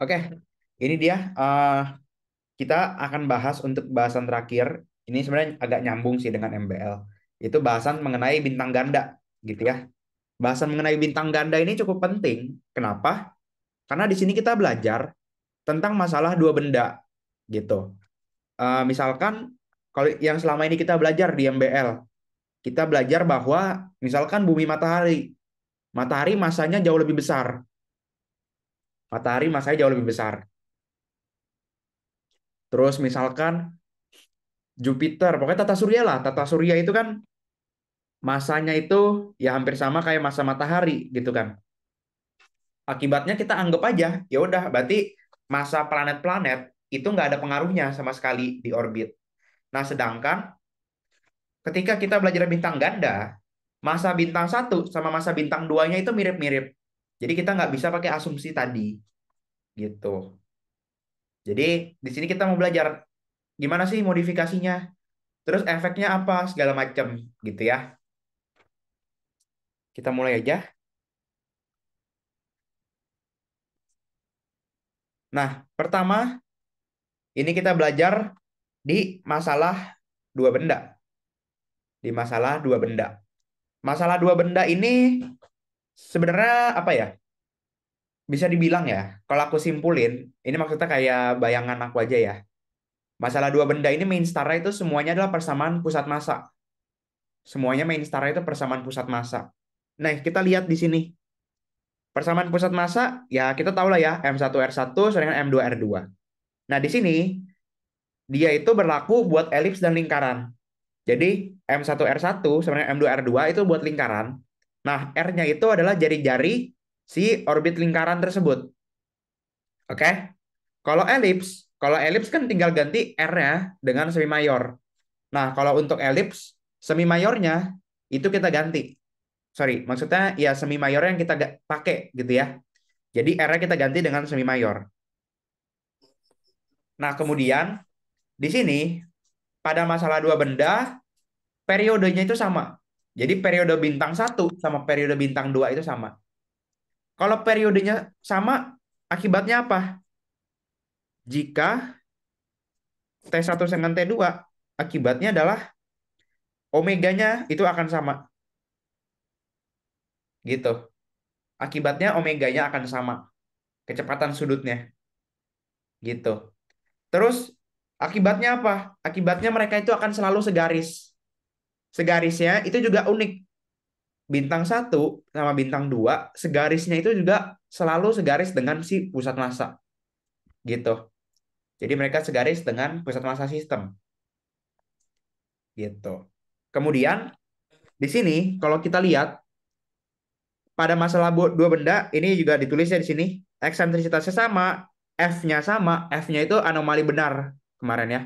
Oke, ini dia. Kita akan bahas untuk bahasan terakhir. Ini sebenarnya agak nyambung sih dengan MBL. Itu bahasan mengenai bintang ganda, gitu ya. Bahasan mengenai bintang ganda ini cukup penting. Kenapa? Karena di sini kita belajar tentang masalah dua benda, gitu. Misalkan kalau yang selama ini kita belajar di MBL, kita belajar bahwa misalkan bumi matahari, matahari masanya jauh lebih besar. Matahari masanya jauh lebih besar. Terus misalkan Jupiter, pokoknya tata surya lah. Tata surya itu kan masanya itu ya hampir sama kayak masa matahari gitu kan. Akibatnya kita anggap aja, ya udah berarti masa planet-planet itu nggak ada pengaruhnya sama sekali di orbit. Nah, sedangkan ketika kita belajar bintang ganda, masa bintang satu sama masa bintang duanya itu mirip-mirip. Jadi kita nggak bisa pakai asumsi tadi gitu. Jadi di sini kita mau belajar gimana sih modifikasinya, terus efeknya apa segala macam gitu ya. Kita mulai aja. Nah, pertama ini kita belajar di masalah dua benda. Di masalah dua benda. Masalah dua benda ini sebenarnya apa ya? Bisa dibilang ya, kalau aku simpulin, ini maksudnya kayak bayangan aku aja ya. Masalah dua benda ini main setara itu semuanya adalah persamaan pusat massa. Semuanya main setara itu persamaan pusat massa. Nah, kita lihat di sini. Persamaan pusat massa, ya kita tahu lah ya, M1R1 sama dengan M2R2. Nah, di sini dia itu berlaku buat elips dan lingkaran. Jadi M1R1 sama dengan M2R2 itu buat lingkaran. Nah, R-nya itu adalah jari-jari si orbit lingkaran tersebut. Oke? Kalau elips kan tinggal ganti R-nya dengan semi mayor. Nah, kalau untuk elips, semi mayornya itu kita ganti. Sorry, maksudnya ya semi mayor yang kita pakai gitu ya. Jadi R-nya kita ganti dengan semi mayor. Nah, kemudian di sini pada masalah dua benda, periodenya itu sama. Jadi periode bintang satu sama periode bintang 2 itu sama. Kalau periodenya sama, akibatnya apa? Jika T1 dengan T2, akibatnya adalah omeganya itu akan sama. Gitu. Akibatnya omeganya akan sama. Kecepatan sudutnya. Gitu. Terus, akibatnya apa? Akibatnya mereka itu akan selalu segaris. Segarisnya itu juga unik. Bintang satu sama bintang 2 segarisnya itu juga selalu segaris dengan si pusat massa. Gitu. Jadi mereka segaris dengan pusat massa sistem. Gitu. Kemudian di sini kalau kita lihat pada masalah dua benda ini juga ditulisnya di sini eksentrisitasnya sama, F-nya sama, F-nya itu anomali benar kemarin ya.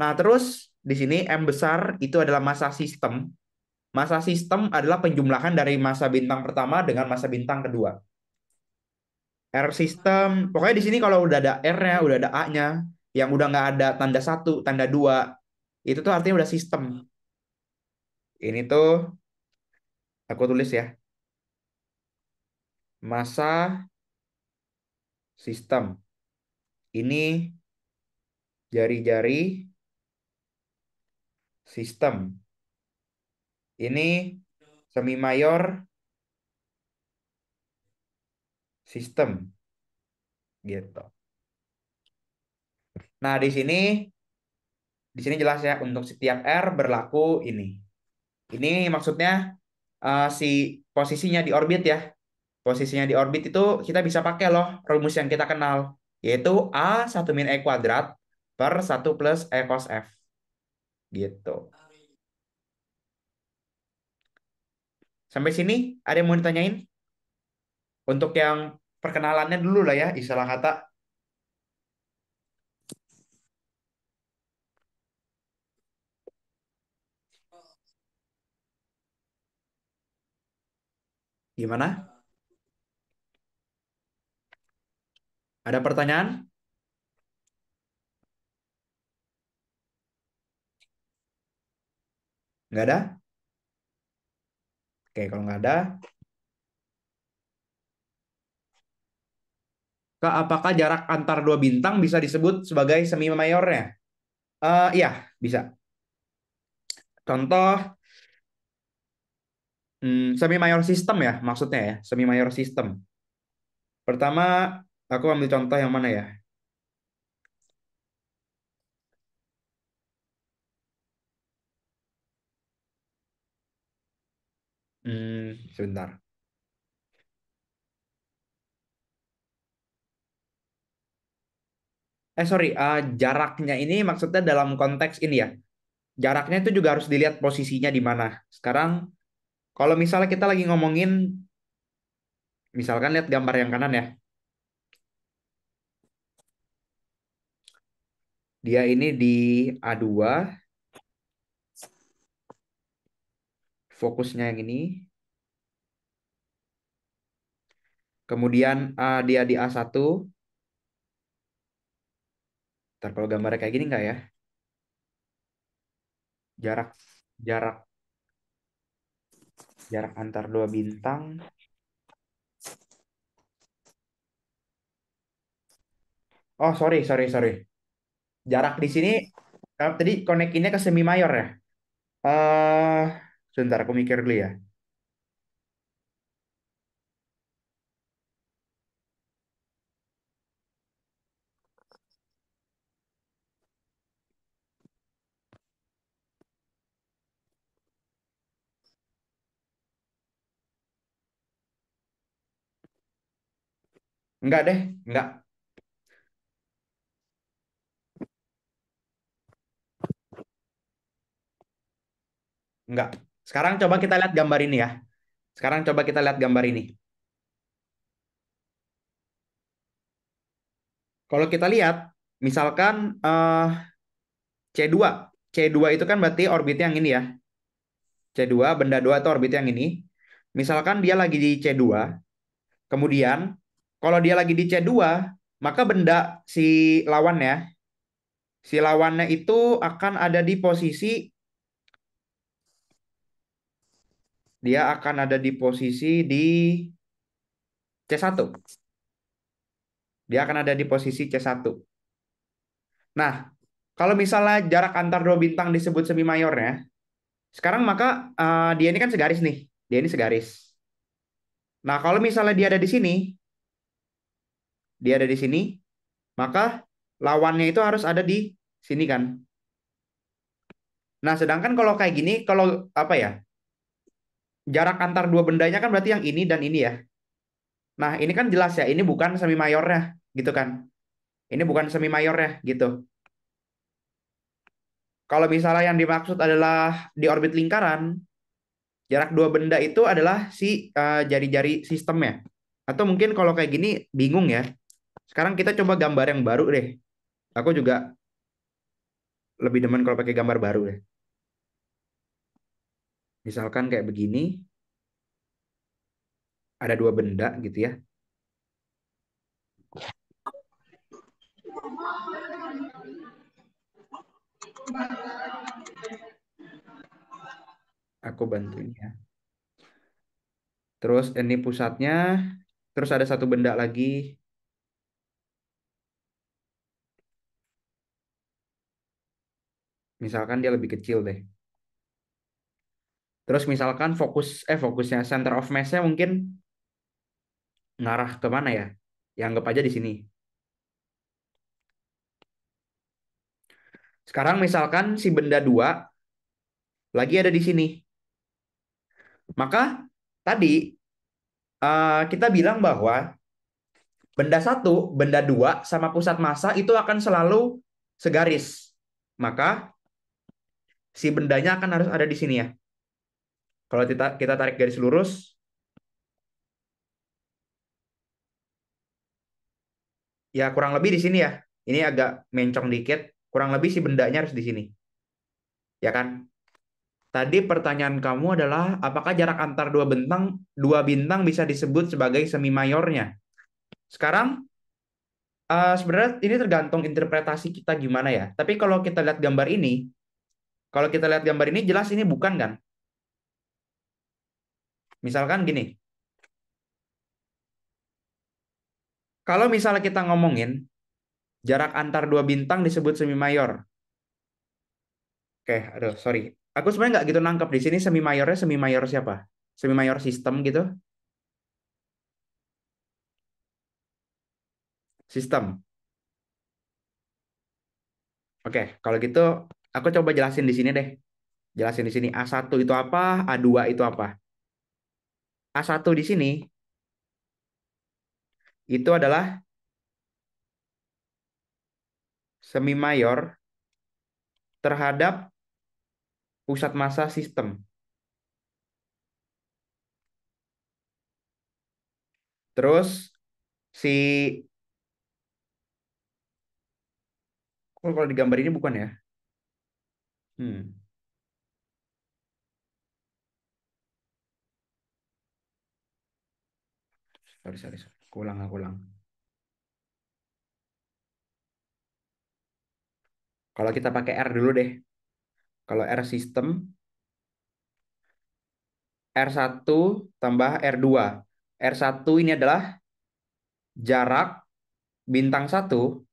Nah, terus di sini M besar itu adalah massa sistem. Massa sistem adalah penjumlahan dari massa bintang pertama dengan massa bintang kedua. R sistem, pokoknya di sini kalau udah ada R-nya, udah ada A-nya, yang udah nggak ada tanda satu, tanda dua, itu tuh artinya udah sistem. Ini tuh aku tulis ya, massa sistem. Ini jari-jari sistem. Ini semi mayor sistem gitu. Nah, di sini jelas ya untuk setiap R berlaku ini. Ini maksudnya si posisinya di orbit ya. Posisinya di orbit itu kita bisa pakai loh rumus yang kita kenal, yaitu A 1 min E kuadrat per 1 plus E cos F gitu. Sampai sini ada yang mau ditanyain? Untuk yang perkenalannya dulu lah ya, istilah kata. Gimana? Ada pertanyaan? Nggak ada? Oke, kalau nggak ada, Apakah jarak antar dua bintang bisa disebut sebagai semi mayornya? Iya, bisa. Contoh semi mayor sistem ya, maksudnya ya, semi mayor sistem. Pertama, aku ambil contoh yang mana ya? Sebentar. Sorry, jaraknya ini maksudnya dalam konteks ini ya. Jaraknya itu juga harus dilihat posisinya di mana. Sekarang, kalau misalnya kita lagi ngomongin, misalkan lihat gambar yang kanan ya. Dia ini di A2, fokusnya yang ini. Kemudian dia di A1. Ntar kalau gambarnya kayak gini nggak ya? Jarak jarak jarak antar dua bintang. Oh, sorry, sorry, sorry. Jarak di sini tadi konekinnya ke semi mayor ya. Eh, Sebentar aku mikir dulu ya. Enggak deh, enggak, enggak. Sekarang coba kita lihat gambar ini ya. Sekarang coba kita lihat gambar ini. Kalau kita lihat, misalkan C2. C2 itu kan berarti orbit yang ini ya. C2, benda 2 itu orbit yang ini. Misalkan dia lagi di C2, kemudian kalau dia lagi di C2, maka benda si lawannya, si lawannya itu akan ada di posisi, dia akan ada di posisi di C1. Dia akan ada di posisi C1. Nah, kalau misalnya jarak antar dua bintang disebut semi mayornya, sekarang maka dia ini kan segaris nih. Dia ini segaris. Nah, kalau misalnya dia ada di sini, dia ada di sini, maka lawannya itu harus ada di sini kan. Nah, sedangkan kalau kayak gini, kalau apa ya, jarak antar dua bendanya kan berarti yang ini dan ini ya. Nah, ini kan jelas ya, ini bukan semi mayornya, gitu kan. Ini bukan semi mayornya, gitu. Kalau misalnya yang dimaksud adalah di orbit lingkaran, jarak dua benda itu adalah si jari-jari sistemnya. Atau mungkin kalau kayak gini bingung ya. Sekarang kita coba gambar yang baru deh. Aku juga lebih demen kalau pakai gambar baru deh. Misalkan kayak begini, ada dua benda gitu ya. Aku bantuin ya. Terus ini pusatnya, terus ada satu benda lagi. Misalkan dia lebih kecil deh. Terus misalkan fokusnya center of mass-nya mungkin ngarah ke mana ya? Ya anggap aja di sini. Sekarang misalkan si benda dua lagi ada di sini. Maka tadi kita bilang bahwa benda satu, benda dua, sama pusat massa itu akan selalu segaris. Maka si bendanya akan harus ada di sini ya. Kalau kita tarik garis lurus, ya kurang lebih di sini ya. Ini agak mencong dikit. Kurang lebih si bendanya harus di sini. Ya kan? Tadi pertanyaan kamu adalah apakah jarak antar dua bintang bisa disebut sebagai semi mayornya? Sekarang sebenarnya ini tergantung interpretasi kita gimana ya. Tapi kalau kita lihat gambar ini jelas ini bukan kan? Misalkan gini, Kalau misalnya kita ngomongin jarak antar dua bintang disebut semi mayor. Oke, aduh, sorry. Aku sebenarnya nggak gitu nangkep di sini semi mayor siapa? Semi mayor sistem gitu? Sistem. Oke, kalau gitu aku coba jelasin di sini deh. Jelasin di sini A1 itu apa, A2 itu apa. A1 di sini itu adalah semi mayor terhadap pusat massa sistem. Terus si oh, kalau di gambar ini bukan ya? Hmm, sorry. Aku ulang. Kalau kita pakai R dulu deh. Kalau R sistem, R1 tambah R2. R1 ini adalah jarak bintang satu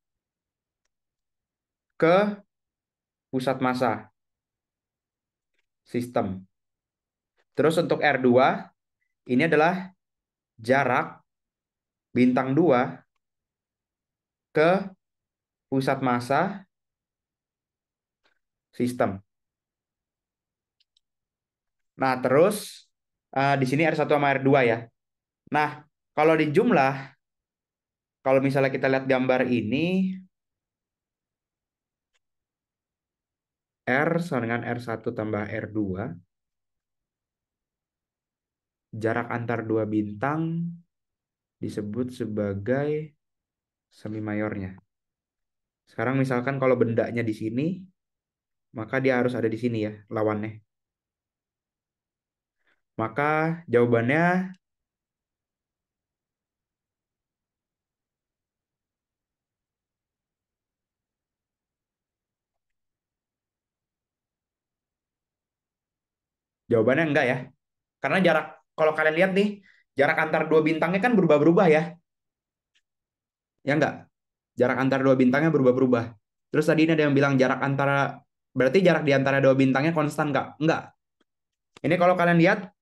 ke pusat massa sistem. Terus untuk R2 ini adalah jarak bintang 2 ke pusat massa sistem. Nah, terus di sini R1 sama R2 ya. Nah, kalau di jumlah, kalau misalnya kita lihat gambar ini, R sama dengan R1 tambah R2, jarak antar dua bintang disebut sebagai semi mayornya. Sekarang misalkan kalau bendanya di sini, maka dia harus ada di sini ya, lawannya. Maka jawabannya enggak ya. Karena jarak, kalau kalian lihat nih, jarak antar dua bintangnya kan berubah-berubah ya. Ya enggak? Jarak antar dua bintangnya berubah-berubah. Terus tadi ini ada yang bilang jarak antara, berarti jarak di antara dua bintangnya konstan enggak? Enggak. Ini kalau kalian lihat,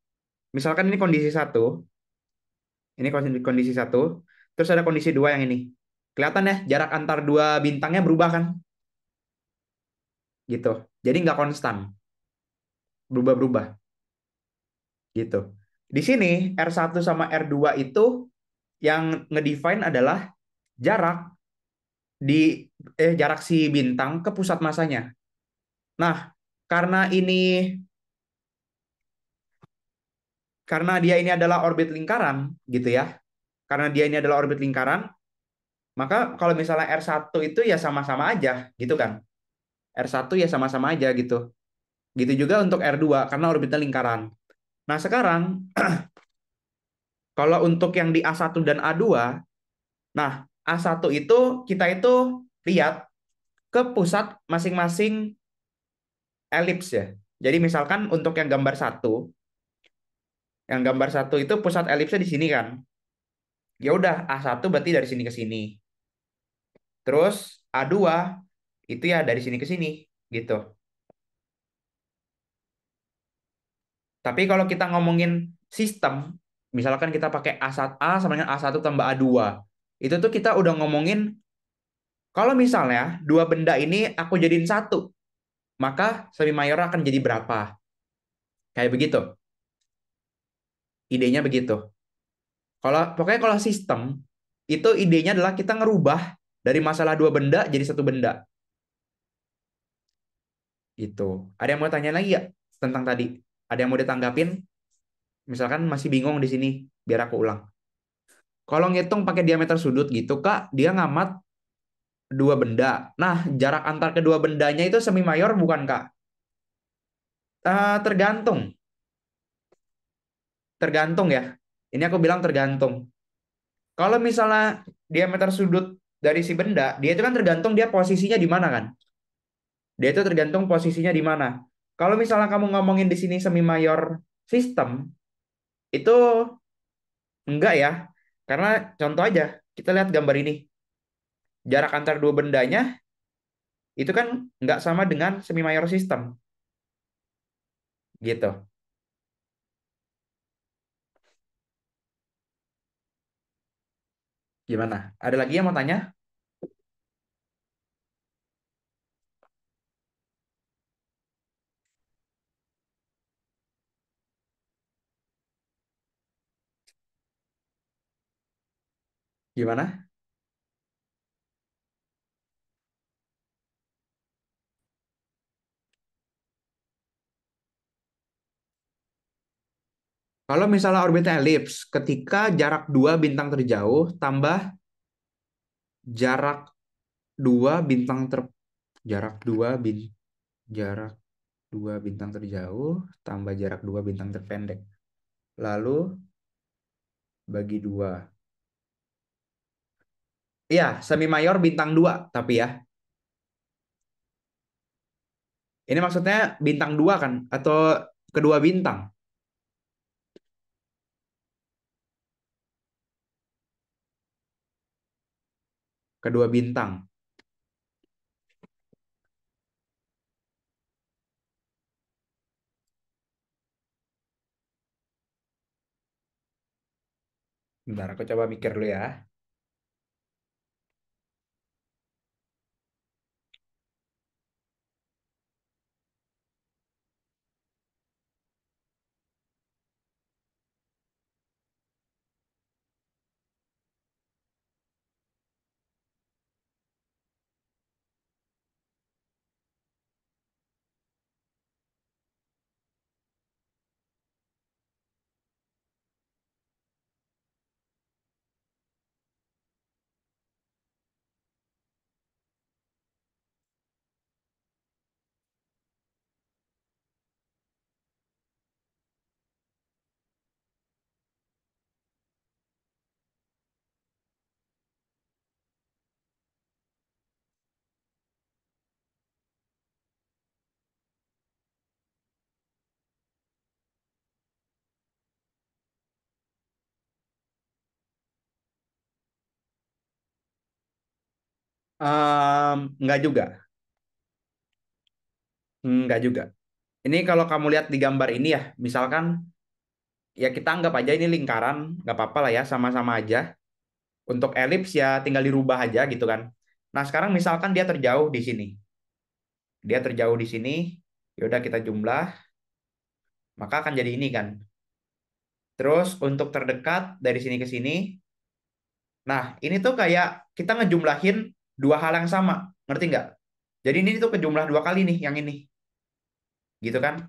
misalkan ini kondisi satu, ini kondisi satu, terus ada kondisi dua yang ini. Kelihatan ya, jarak antar dua bintangnya berubah kan? Gitu. Jadi nggak konstan, berubah-berubah. Gitu. Di sini R1 sama R2 itu yang ngedefine adalah jarak di jarak si bintang ke pusat masanya. Nah, karena ini karena dia ini adalah orbit lingkaran gitu ya. Karena dia ini adalah orbit lingkaran, maka kalau misalnya R1 itu ya sama-sama aja gitu kan. R1 ya sama-sama aja gitu. Gitu juga untuk R2 karena orbitnya lingkaran. Nah, sekarang kalau untuk yang di A1 dan A2, nah A1 itu kita itu lihat ke pusat masing-masing elips ya. Jadi misalkan untuk yang gambar satu itu pusat elipsnya di sini kan. Ya udah A1 berarti dari sini ke sini. Terus A2 itu ya dari sini ke sini gitu. Tapi kalau kita ngomongin sistem, misalkan kita pakai A1 A sama dengan A1 tambah A2. Itu tuh kita udah ngomongin kalau misalnya dua benda ini aku jadiin satu, maka semi mayor akan jadi berapa? Kayak begitu. Idenya begitu. Pokoknya kalau sistem itu idenya adalah kita ngerubah dari masalah dua benda jadi satu benda gitu. Ada yang mau tanya lagi ya tentang tadi? Ada yang mau ditanggapin? Misalkan masih bingung di sini, biar aku ulang. Kalau ngitung pakai diameter sudut gitu, Kak, dia ngamat dua benda. Nah, jarak antar kedua bendanya itu semi mayor bukan, Kak? Tergantung, tergantung ya. Ini aku bilang tergantung. Kalau misalnya diameter sudut dari si benda, dia itu kan tergantung dia posisinya di mana kan? Dia itu tergantung posisinya di mana. Kalau misalnya kamu ngomongin di sini semi mayor sistem, itu enggak ya. Karena contoh aja, kita lihat gambar ini. Jarak antar dua bendanya itu kan nggak sama dengan semi mayor system. Gitu. Gimana? Ada lagi yang mau tanya? Gimana? Kalau misalnya orbitnya elips, ketika jarak dua bintang terjauh tambah jarak dua bintang ter jarak dua bin jarak dua bintang terjauh tambah jarak dua bintang terpendek. Lalu bagi dua. Iya, semi mayor bintang dua, tapi ya. Ini maksudnya bintang dua kan? Atau kedua bintang? Kedua bintang. Bentar, aku coba mikir dulu ya. Nggak juga. Nggak juga. Ini kalau kamu lihat di gambar ini ya, misalkan ya kita anggap aja ini lingkaran, nggak apa-apa lah ya, sama-sama aja. Untuk elips ya tinggal dirubah aja gitu kan. Nah sekarang misalkan dia terjauh di sini, dia terjauh di sini, ya udah kita jumlah, maka akan jadi ini kan. Terus untuk terdekat dari sini ke sini, nah ini tuh kayak kita ngejumlahin dua hal yang sama, ngerti nggak? Jadi ini tuh kejumlah dua kali nih yang ini, gitu kan?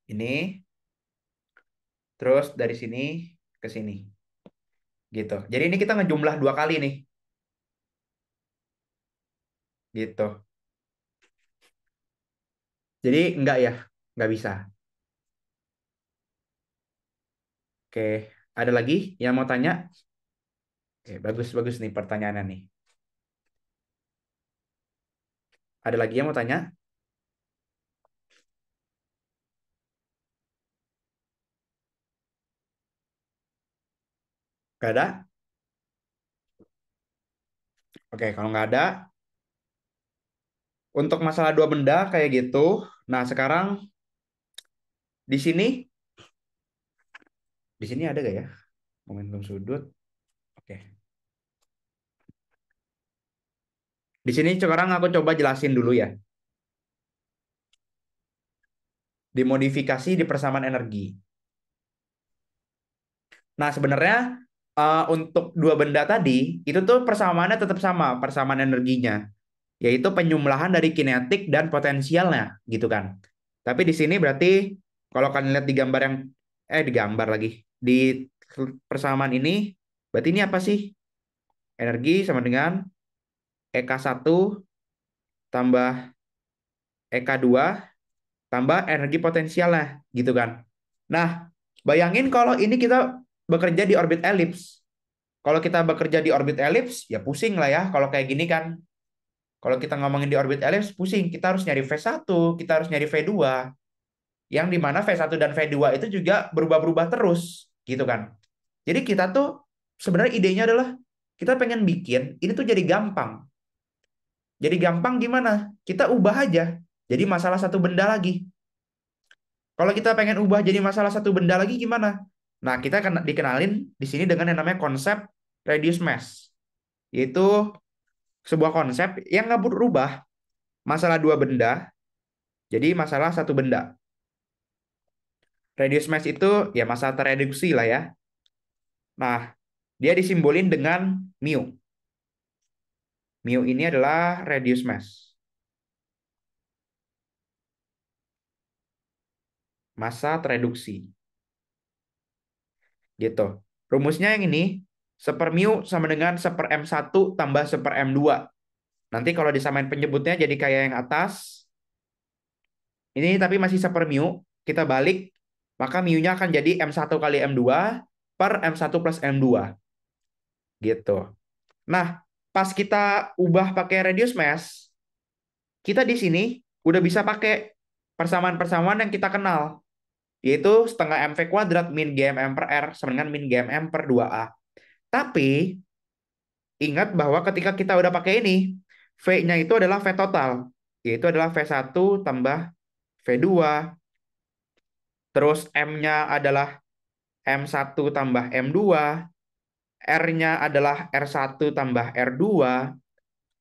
Ini, terus dari sini ke sini, gitu. Jadi ini kita ngejumlah dua kali nih, gitu. Jadi enggak ya, nggak bisa. Oke, ada lagi yang mau tanya? Oke, bagus-bagus nih pertanyaannya nih. Ada lagi yang mau tanya? Gak ada? Oke, kalau nggak ada, untuk masalah dua benda kayak gitu. Nah, sekarang di sini ada gak ya momentum sudut? Oke. Di sini sekarang aku coba jelasin dulu ya. Dimodifikasi di persamaan energi. Nah, sebenarnya untuk dua benda tadi itu tuh persamaannya tetap sama, persamaan energinya, yaitu penyumlahan dari kinetik dan potensialnya, gitu kan. Tapi di sini berarti kalau kalian lihat di gambar yang di gambar lagi di persamaan ini, berarti ini apa sih? Energi sama dengan EK1 tambah EK2 tambah energi potensialnya, gitu kan. Nah, bayangin kalau ini kita bekerja di orbit elips. Kalau kita bekerja di orbit elips, ya pusing lah ya. Kalau kayak gini kan, kalau kita ngomongin di orbit elips, pusing. Kita harus nyari V1, kita harus nyari V2. Yang dimana V1 dan V2 itu juga berubah-berubah terus. gitu kan. Jadi kita tuh sebenarnya idenya adalah kita pengen bikin ini tuh jadi gampang. Jadi gampang gimana? Kita ubah aja jadi masalah satu benda lagi. Kalau kita pengen ubah jadi masalah satu benda lagi gimana? Nah, kita akan dikenalin di sini dengan yang namanya konsep reduce mass, yaitu sebuah konsep yang nggak berubah masalah dua benda jadi masalah satu benda. Reduce mass itu ya masalah tereduksi lah ya. Nah, dia disimbolin dengan mu. Mu ini adalah reduce mass, massa tereduksi. Gitu. Rumusnya yang ini, 1 mu sama dengan 1 m1 tambah 1 m2. Nanti kalau disamain penyebutnya jadi kayak yang atas. Ini tapi masih 1 mu. Kita balik, maka mu-nya akan jadi m1 kali m2 per m1 plus m2. Gitu. Nah, pas kita ubah pakai reduce mass, kita di sini udah bisa pakai persamaan-persamaan yang kita kenal, yaitu setengah mv kuadrat min gmm per r sama dengan min gmm per 2a. Tapi ingat bahwa ketika kita udah pakai ini, V-nya itu adalah V total, yaitu adalah V1 tambah V2, terus M-nya adalah M1 tambah M2, R-nya adalah R1 tambah R2,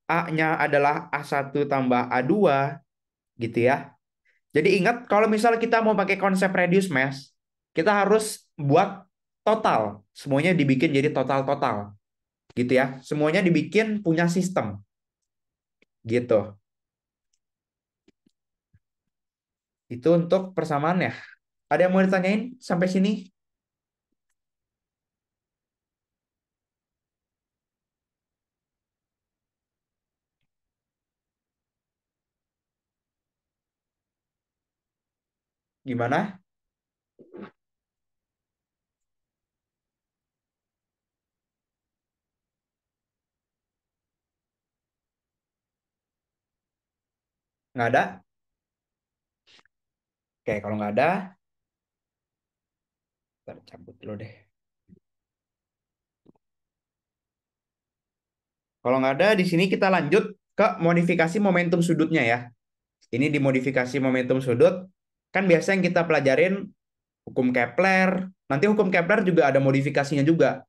A-nya adalah A1 tambah A2, gitu ya. Jadi ingat, kalau misalnya kita mau pakai konsep reduce mass, kita harus buat total. Semuanya dibikin jadi total-total. Gitu ya. Semuanya dibikin punya sistem. Gitu. Itu untuk persamaannya. Ada yang mau ditanyain sampai sini? Gimana? Nggak ada? Oke, kalau nggak ada, kita cabut dulu deh. Kalau nggak ada, di sini kita lanjut ke modifikasi momentum sudutnya ya. Ini dimodifikasi momentum sudut. Kan biasa yang kita pelajarin hukum Kepler. Nanti hukum Kepler juga ada modifikasinya juga.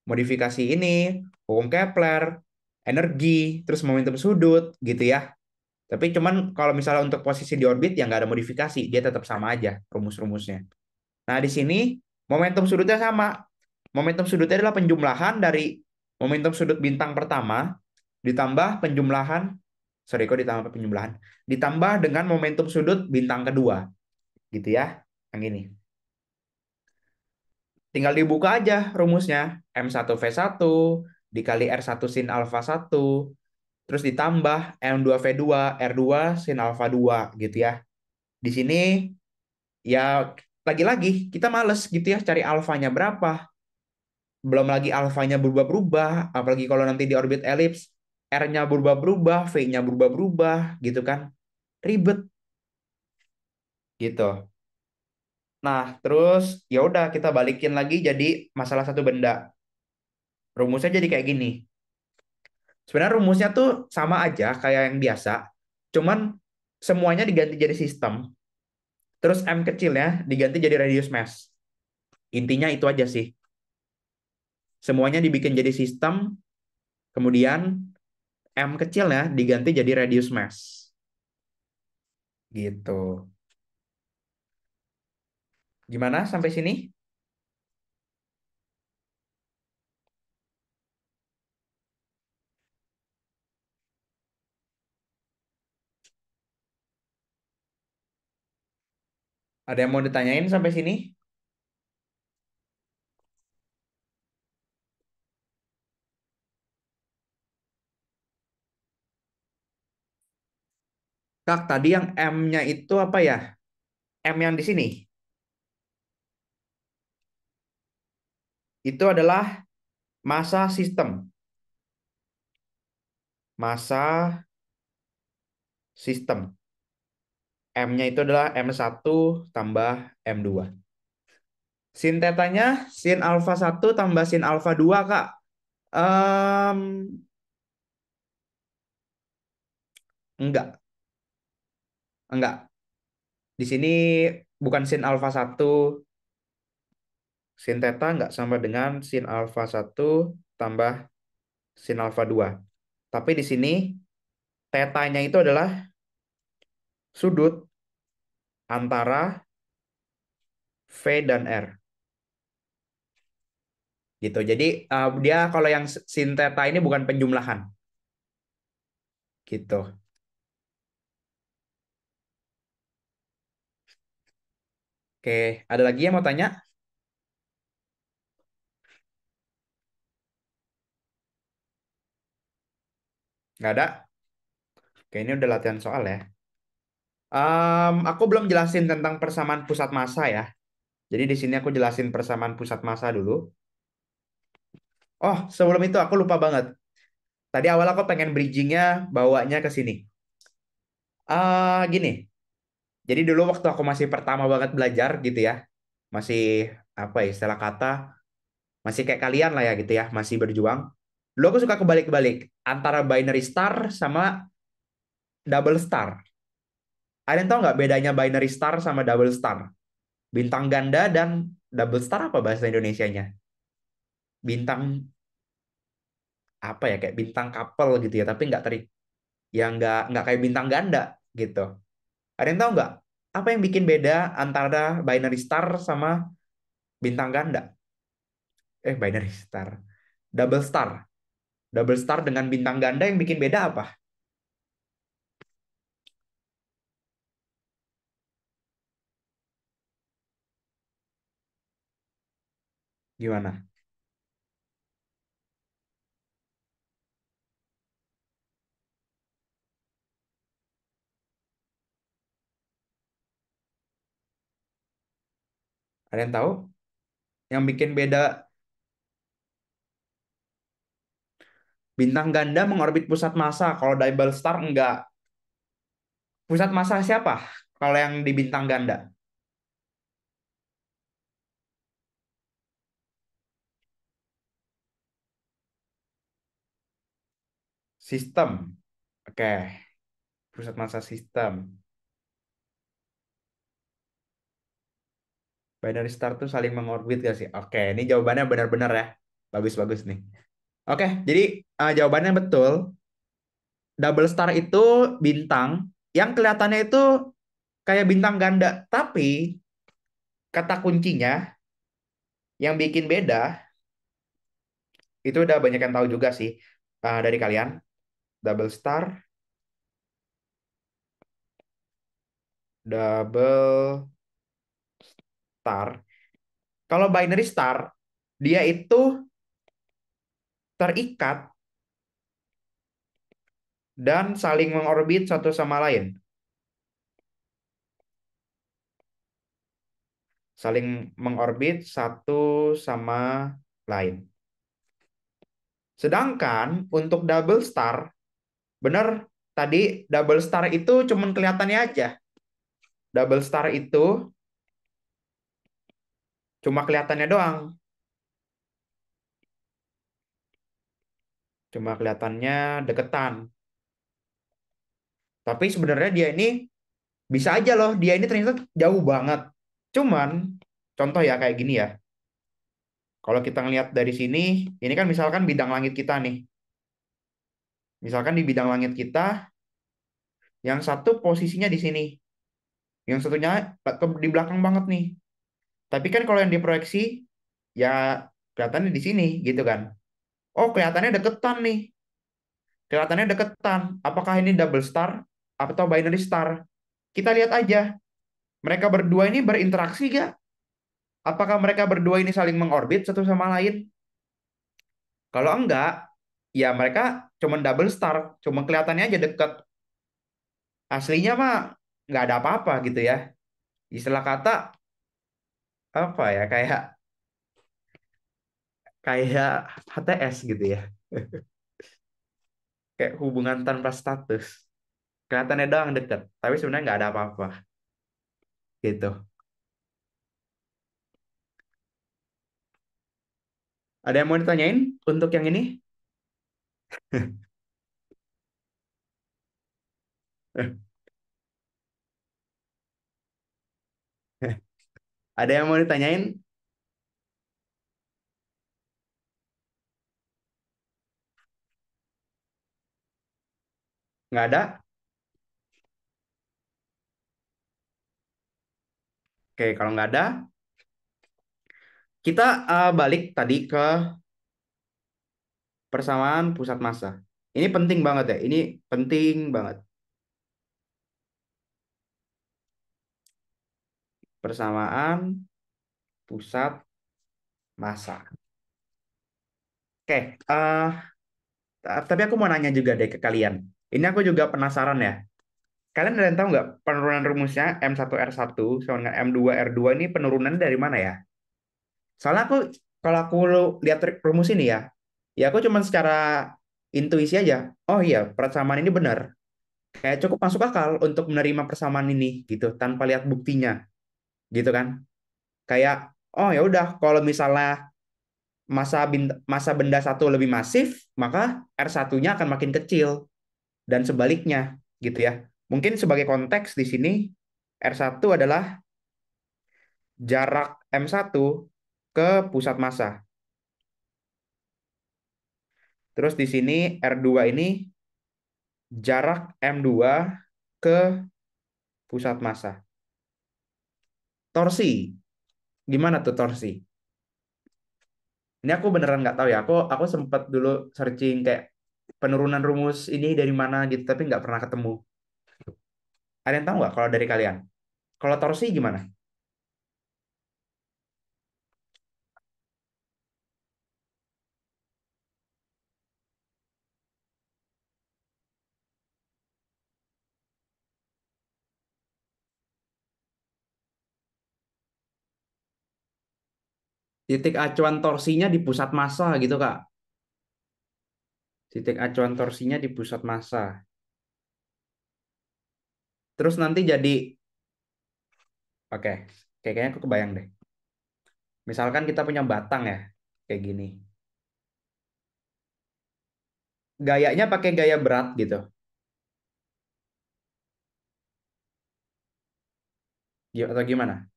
Modifikasi ini, hukum Kepler, energi, terus momentum sudut, gitu ya. Tapi cuman kalau misalnya untuk posisi di orbit ya nggak ada modifikasi, dia tetap sama aja rumus-rumusnya. Nah, di sini momentum sudutnya sama. Momentum sudutnya adalah penjumlahan dari momentum sudut bintang pertama ditambah penjumlahan, sorry kok ditambah penjumlahan, ditambah dengan momentum sudut bintang kedua, gitu ya. Yang ini. Tinggal dibuka aja rumusnya. M1V1 dikali R1 sin alfa 1 terus ditambah M2V2 R2 sin alfa 2 gitu ya. Di sini ya lagi-lagi kita males gitu ya cari alfanya berapa. Belum lagi alfanya berubah-berubah, apalagi kalau nanti di orbit elips R-nya berubah-berubah, V-nya berubah-berubah gitu kan. Ribet gitu. Nah, terus ya udah kita balikin lagi jadi masalah satu benda. Rumusnya jadi kayak gini. Sebenarnya rumusnya tuh sama aja kayak yang biasa, cuman semuanya diganti jadi sistem, terus M kecilnya diganti jadi radius mass. Intinya itu aja sih. Semuanya dibikin jadi sistem, kemudian M kecilnya diganti jadi radius mass. Gitu. Gimana sampai sini? Ada yang mau ditanyain sampai sini? Kak, tadi yang M-nya itu apa ya? M yang di sini. Itu adalah massa sistem. Massa sistem. M-nya itu adalah M1 tambah M2. Sin tetanya sin alfa satu tambah sin alfa 2 Kak. Em, enggak, enggak. Di sini bukan sin alfa satu, sin theta enggak sama dengan sin alfa satu tambah sin alfa 2. Tapi di sini tetanya itu adalah sudut antara V dan R. Gitu. Jadi dia kalau yang sin theta ini bukan penjumlahan. Gitu. Oke, ada lagi yang mau tanya? Nggak ada? Oke, ini udah latihan soal ya. Aku belum jelasin tentang persamaan pusat massa ya. Jadi di sini aku jelasin persamaan pusat massa dulu. Oh, sebelum itu aku lupa banget. Tadi awal aku pengen bridgingnya bawanya ke sini. Gini. Jadi dulu waktu aku masih pertama banget belajar gitu ya, masih apa ya istilah kata, masih kayak kalian lah ya gitu ya, masih berjuang. Dulu aku suka kebalik-balik antara binary star sama double star. Ada yang tahu nggak bedanya binary star sama double star? Bintang ganda dan double star apa bahasa Indonesianya? Bintang apa ya kayak bintang couple gitu ya, tapi nggak teri, yang nggak kayak bintang ganda gitu. Ada yang tahu nggak apa yang bikin beda antara binary star sama bintang ganda? Binary star, double star, double star dengan bintang ganda yang bikin beda apa? Gimana? Ada yang tahu? Yang bikin beda bintang ganda mengorbit pusat massa, kalau double star enggak. Pusat massa siapa? Kalau yang di bintang ganda, sistem. Oke, pusat massa sistem. Binary star tuh saling mengorbit gak sih? Oke, ini jawabannya benar-benar ya. Bagus-bagus nih. Oke, jadi jawabannya betul. Double star itu bintang yang kelihatannya itu kayak bintang ganda, tapi kata kuncinya yang bikin beda itu udah banyak yang tahu juga sih dari kalian. Double star, double star. Kalau binary star, dia itu terikat dan saling mengorbit satu sama lain. Saling mengorbit satu sama lain. Sedangkan untuk double star, benar tadi double star itu cuman kelihatannya aja. Double star itu cuma kelihatannya doang. Cuma kelihatannya deketan. Tapi sebenarnya dia ini bisa aja loh, dia ini ternyata jauh banget. Cuman, contoh ya kayak gini ya. Kalau kita ngelihat dari sini, ini kan misalkan bidang langit kita nih. Misalkan di bidang langit kita, yang satu posisinya di sini. Yang satunya di belakang banget nih. Tapi kan kalau yang diproyeksi, ya kelihatannya di sini gitu kan. Oh, kelihatannya deketan nih. Kelihatannya deketan. Apakah ini double star atau binary star? Kita lihat aja. Mereka berdua ini berinteraksi gak? Apakah mereka berdua ini saling mengorbit satu sama lain? Kalau enggak, ya mereka cuma double star, cuma kelihatannya aja deket. Aslinya mah nggak ada apa-apa gitu ya. Istilah kata apa ya kayak kayak HTS gitu ya. Kayak hubungan tanpa status. Kelihatannya doang deket, tapi sebenarnya nggak ada apa-apa gitu. Ada yang mau ditanyain untuk yang ini? Ada yang mau ditanyain? Nggak ada? Oke, kalau nggak ada, kita balik tadi ke persamaan pusat massa. Ini penting banget ya. Ini penting banget. Persamaan pusat massa. Oke, tapi aku mau nanya juga deh ke kalian. Ini aku juga penasaran ya. Kalian ada yang tahu nggak penurunan rumusnya M1R1 sama dengan M2R2 ini penurunan dari mana ya? Soalnya aku kalau aku lihat rumus ini ya, ya aku cuman secara intuisi aja. Oh iya, persamaan ini benar. Kayak cukup masuk akal untuk menerima persamaan ini gitu tanpa lihat buktinya, gitu kan? Kayak oh ya udah kalau misalnya masa benda satu lebih masif, maka R1-nya akan makin kecil dan sebaliknya gitu ya. Mungkin sebagai konteks di sini R1 adalah jarak M1 ke pusat massa. Terus di sini R2 ini jarak M2 ke pusat massa. Torsi, gimana tuh torsi? Ini aku beneran nggak tahu ya. Aku sempat dulu searching kayak penurunan rumus ini dari mana gitu, tapi nggak pernah ketemu. Ada yang tahu nggak kalau dari kalian? Kalau torsi gimana? Titik acuan torsinya di pusat massa gitu, Kak. Titik acuan torsinya di pusat massa. Terus nanti jadi, oke, kayaknya aku kebayang deh. Misalkan kita punya batang ya, kayak gini. Gayanya pakai gaya berat gitu. Atau gimana?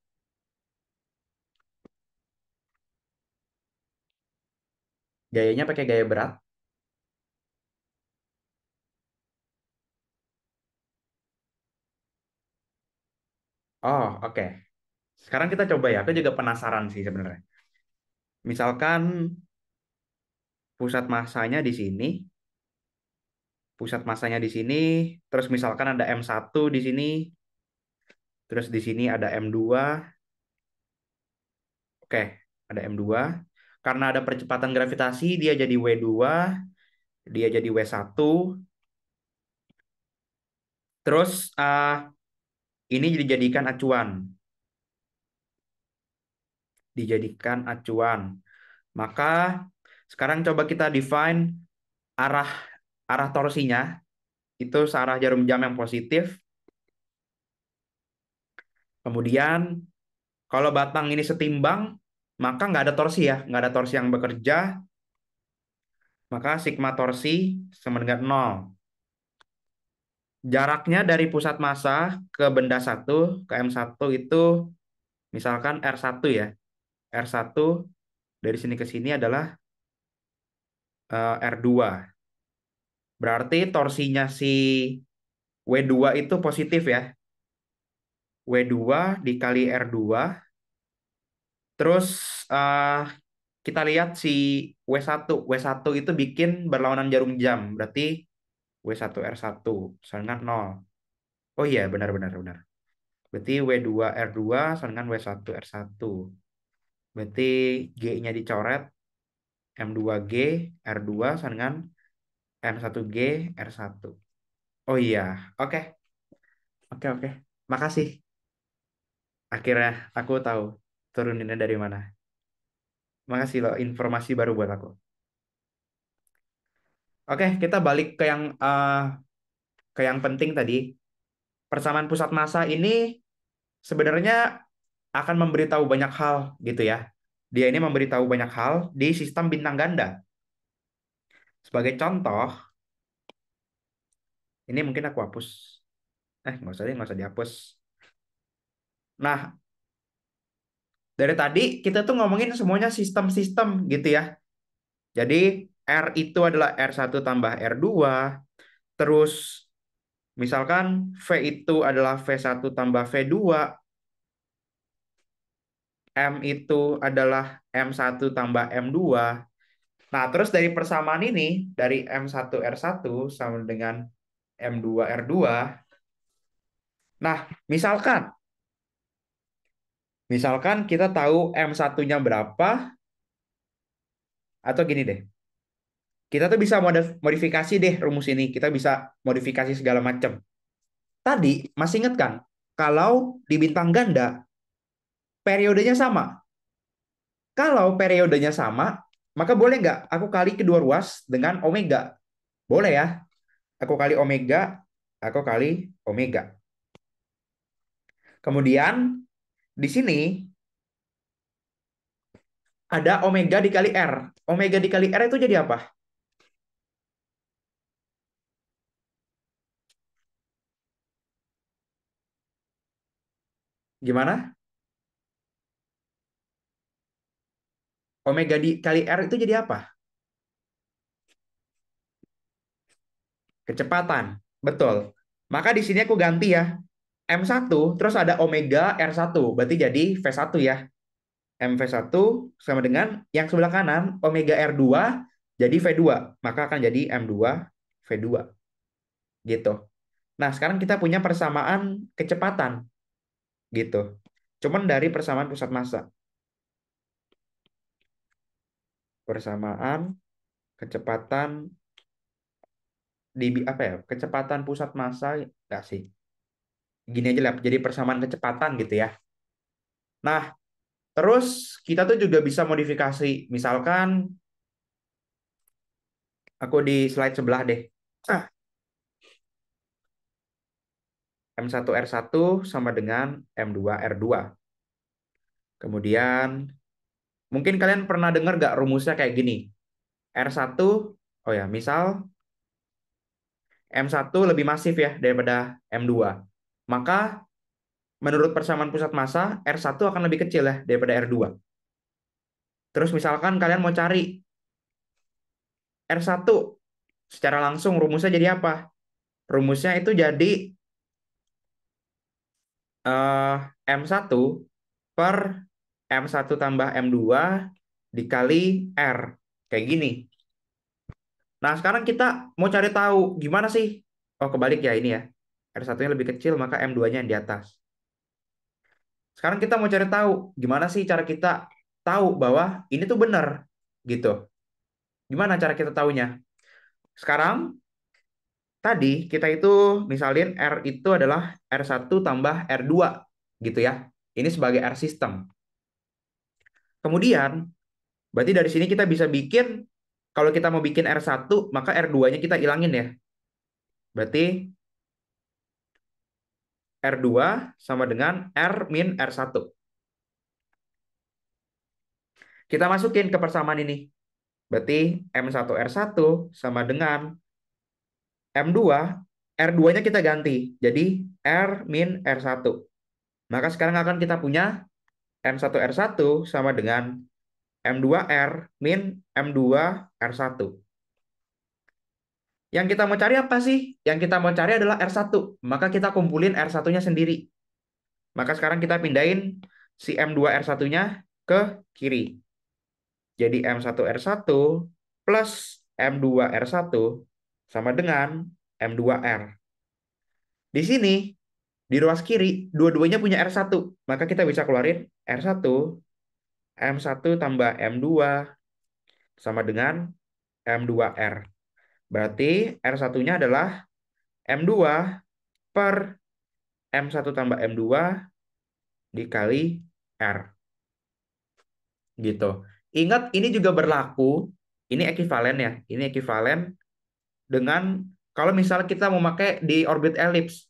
Gayanya pakai gaya berat. Oh, oke. Sekarang kita coba ya. Aku juga penasaran sih sebenarnya. Misalkan pusat massanya di sini, pusat massanya di sini, terus misalkan ada M1 di sini, terus di sini ada M2. Oke, ada M2. Karena ada percepatan gravitasi, dia jadi W2, dia jadi W1. Terus ini dijadikan acuan, dijadikan acuan. Maka sekarang coba kita define arah arah torsinya itu searah jarum jam yang positif. Kemudian kalau batang ini setimbang, maka nggak ada torsi ya, nggak ada torsi yang bekerja, maka sigma torsi sama dengan nol. Jaraknya dari pusat massa ke benda satu, ke M1 itu misalkan R1 ya. R1 dari sini ke sini adalah R2. Berarti torsinya si W2 itu positif ya. W2 dikali R2. Terus eh, kita lihat si W1. W1 itu bikin berlawanan jarum jam. Berarti W1 R1 sama dengan 0. Oh iya, benar benar benar. Berarti W2 R2 sama dengan W1 R1. Berarti G-nya dicoret, M2G R2 sama dengan M1G R1. Oh iya, oke. Oke, oke. Makasih. Akhirnya aku tahu turuninnya dari mana. Makasih loh informasi baru buat aku. Oke, kita balik ke yang penting tadi. Persamaan pusat massa ini sebenarnya akan memberitahu banyak hal gitu ya. Dia ini memberitahu banyak hal di sistem bintang ganda. Sebagai contoh, ini mungkin aku hapus. Nggak usah deh, nggak usah dihapus. Nah, dari tadi kita tuh ngomongin semuanya sistem-sistem gitu ya. Jadi R itu adalah R1 tambah R2. Terus misalkan V itu adalah V1 tambah V2. M itu adalah M1 tambah M2. Nah, terus dari persamaan ini, dari M1 R1 sama dengan M2 R2. Nah, misalkan kita tahu M1-nya berapa, atau gini deh, kita tuh bisa modifikasi deh rumus ini. Kita bisa modifikasi segala macam. Tadi, masih ingat kan? Kalau di bintang ganda, periodenya sama. Kalau periodenya sama, maka boleh nggak aku kali kedua ruas dengan omega? Boleh ya. Aku kali omega, aku kali omega. Kemudian, di sini ada omega dikali R. Omega dikali R itu jadi apa? Gimana? Omega dikali R itu jadi apa? Kecepatan. Betul. Maka di sini aku ganti ya. M1 terus ada omega R1. Berarti jadi V1 ya. MV1 sama dengan yang sebelah kanan omega R2 jadi V2. Maka akan jadi M2 V2 gitu. Nah, sekarang kita punya persamaan kecepatan gitu. Cuman dari persamaan pusat massa. Persamaan kecepatan di apa ya? Kecepatan pusat massa enggak sih? Gini aja lah, jadi persamaan kecepatan gitu ya. Nah, terus kita tuh juga bisa modifikasi. Misalkan aku di slide sebelah deh. Ah, M1R1 sama dengan M2R2. Kemudian mungkin kalian pernah dengar nggak rumusnya kayak gini. R1, oh ya, misal M1 lebih masif ya daripada M2. Maka menurut persamaan pusat massa, R1 akan lebih kecil ya daripada R2. Terus misalkan kalian mau cari R1 secara langsung rumusnya jadi apa? Rumusnya itu jadi eh, M1 per M1 tambah M2 dikali R. Kayak gini. Nah, sekarang kita mau cari tahu gimana sih? Oh, kebalik ya ini ya. R1-nya lebih kecil, maka M2-nya yang di atas. Sekarang kita mau cari tahu gimana sih cara kita tahu bahwa ini tuh benar gitu. Gimana cara kita tahunya? Sekarang tadi kita itu misalin R itu adalah R1 tambah R2 gitu ya. Ini sebagai R system. Kemudian berarti dari sini kita bisa bikin, kalau kita mau bikin R1 maka R2-nya kita ilangin ya. Berarti R2 sama dengan R min R1. Kita masukin ke persamaan ini. Berarti M1R1 sama dengan M2, R2-nya kita ganti. Jadi R min R1. Maka sekarang akan kita punya M1R1 sama dengan M2R min M2R1. Yang kita mau cari apa sih? Yang kita mau cari adalah R1. Maka kita kumpulin R1-nya sendiri. Maka sekarang kita pindahin si M2R1-nya ke kiri. Jadi M1R1 plus M2R1 sama dengan M2R. Di sini, di ruas kiri, dua-duanya punya R1. Maka kita bisa keluarin R1, M1 tambah M2 sama dengan M2R. Berarti R1-nya adalah M2 per M1 tambah M2 dikali R. Gitu. Ingat, ini juga berlaku, ini ekuivalen ya, ini ekuivalen dengan kalau misalnya kita mau pakai di orbit elips.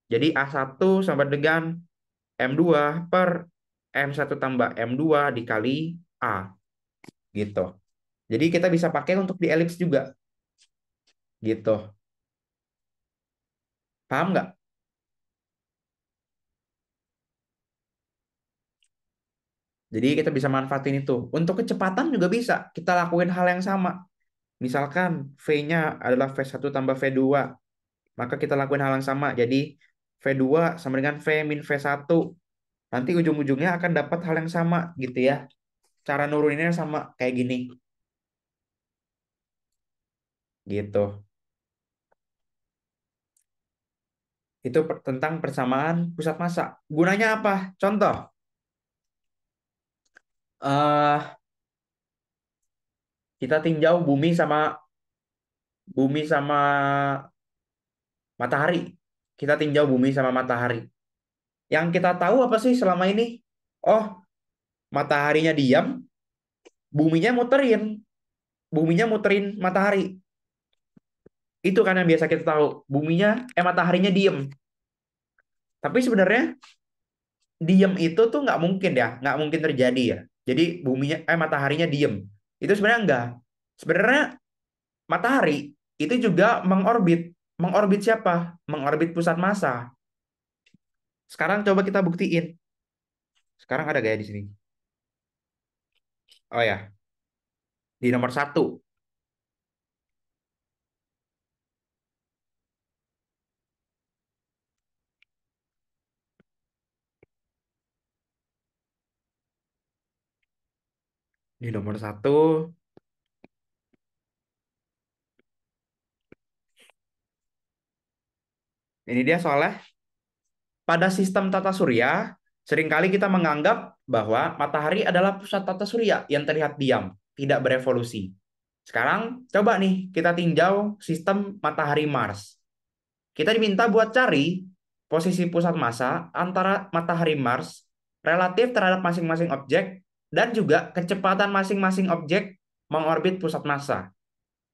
Jadi A1 sama dengan M2 per M1 tambah M2 dikali A gitu. Jadi kita bisa pakai untuk di elips juga gitu. Paham nggak? Jadi kita bisa manfaatin itu. Untuk kecepatan juga bisa. Kita lakuin hal yang sama. Misalkan V-nya adalah V1 tambah V2. Maka kita lakuin hal yang sama. Jadi V2 sama dengan V min V1. Nanti ujung-ujungnya akan dapat hal yang sama gitu ya. Cara nuruninnya sama kayak gini. Gitu. Itu tentang persamaan pusat massa. Gunanya apa? Contoh. eh Kita tinjau bumi sama matahari. Kita tinjau bumi sama matahari. Yang kita tahu apa sih selama ini? Oh, mataharinya diam, buminya muterin. Buminya muterin matahari. Itu kan yang biasa kita tahu. Mataharinya diem. Tapi sebenarnya diem itu tuh nggak mungkin ya, nggak mungkin terjadi ya. Jadi mataharinya diem. Itu sebenarnya enggak. Sebenarnya matahari itu juga mengorbit. Mengorbit siapa? Mengorbit pusat massa. Sekarang coba kita buktiin. Sekarang ada gaya di sini. Oh ya, di nomor satu. Di nomor satu, ini dia soalnya. Pada sistem tata surya, seringkali kita menganggap bahwa matahari adalah pusat tata surya yang terlihat diam, tidak berevolusi. Sekarang, coba nih kita tinjau sistem matahari Mars. Kita diminta buat cari posisi pusat massa antara matahari Mars relatif terhadap masing-masing objek dan juga kecepatan masing-masing objek mengorbit pusat massa.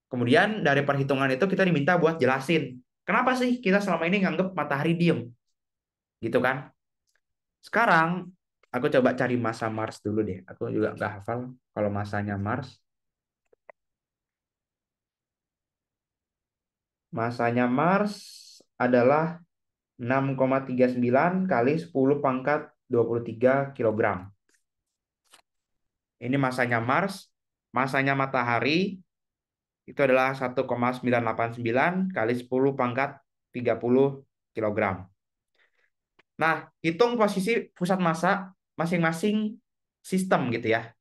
Kemudian dari perhitungan itu kita diminta buat jelasin kenapa sih kita selama ini nganggep matahari diem, gitu kan? Sekarang aku coba cari massa Mars dulu deh. Aku juga nggak hafal kalau massanya Mars. Massanya Mars adalah 6,39 kali 10 pangkat 23 kilogram. Ini massanya Mars. Massanya matahari itu adalah 1,989 kali 10 pangkat 30 kilogram. Nah, hitung posisi pusat massa masing-masing sistem gitu ya.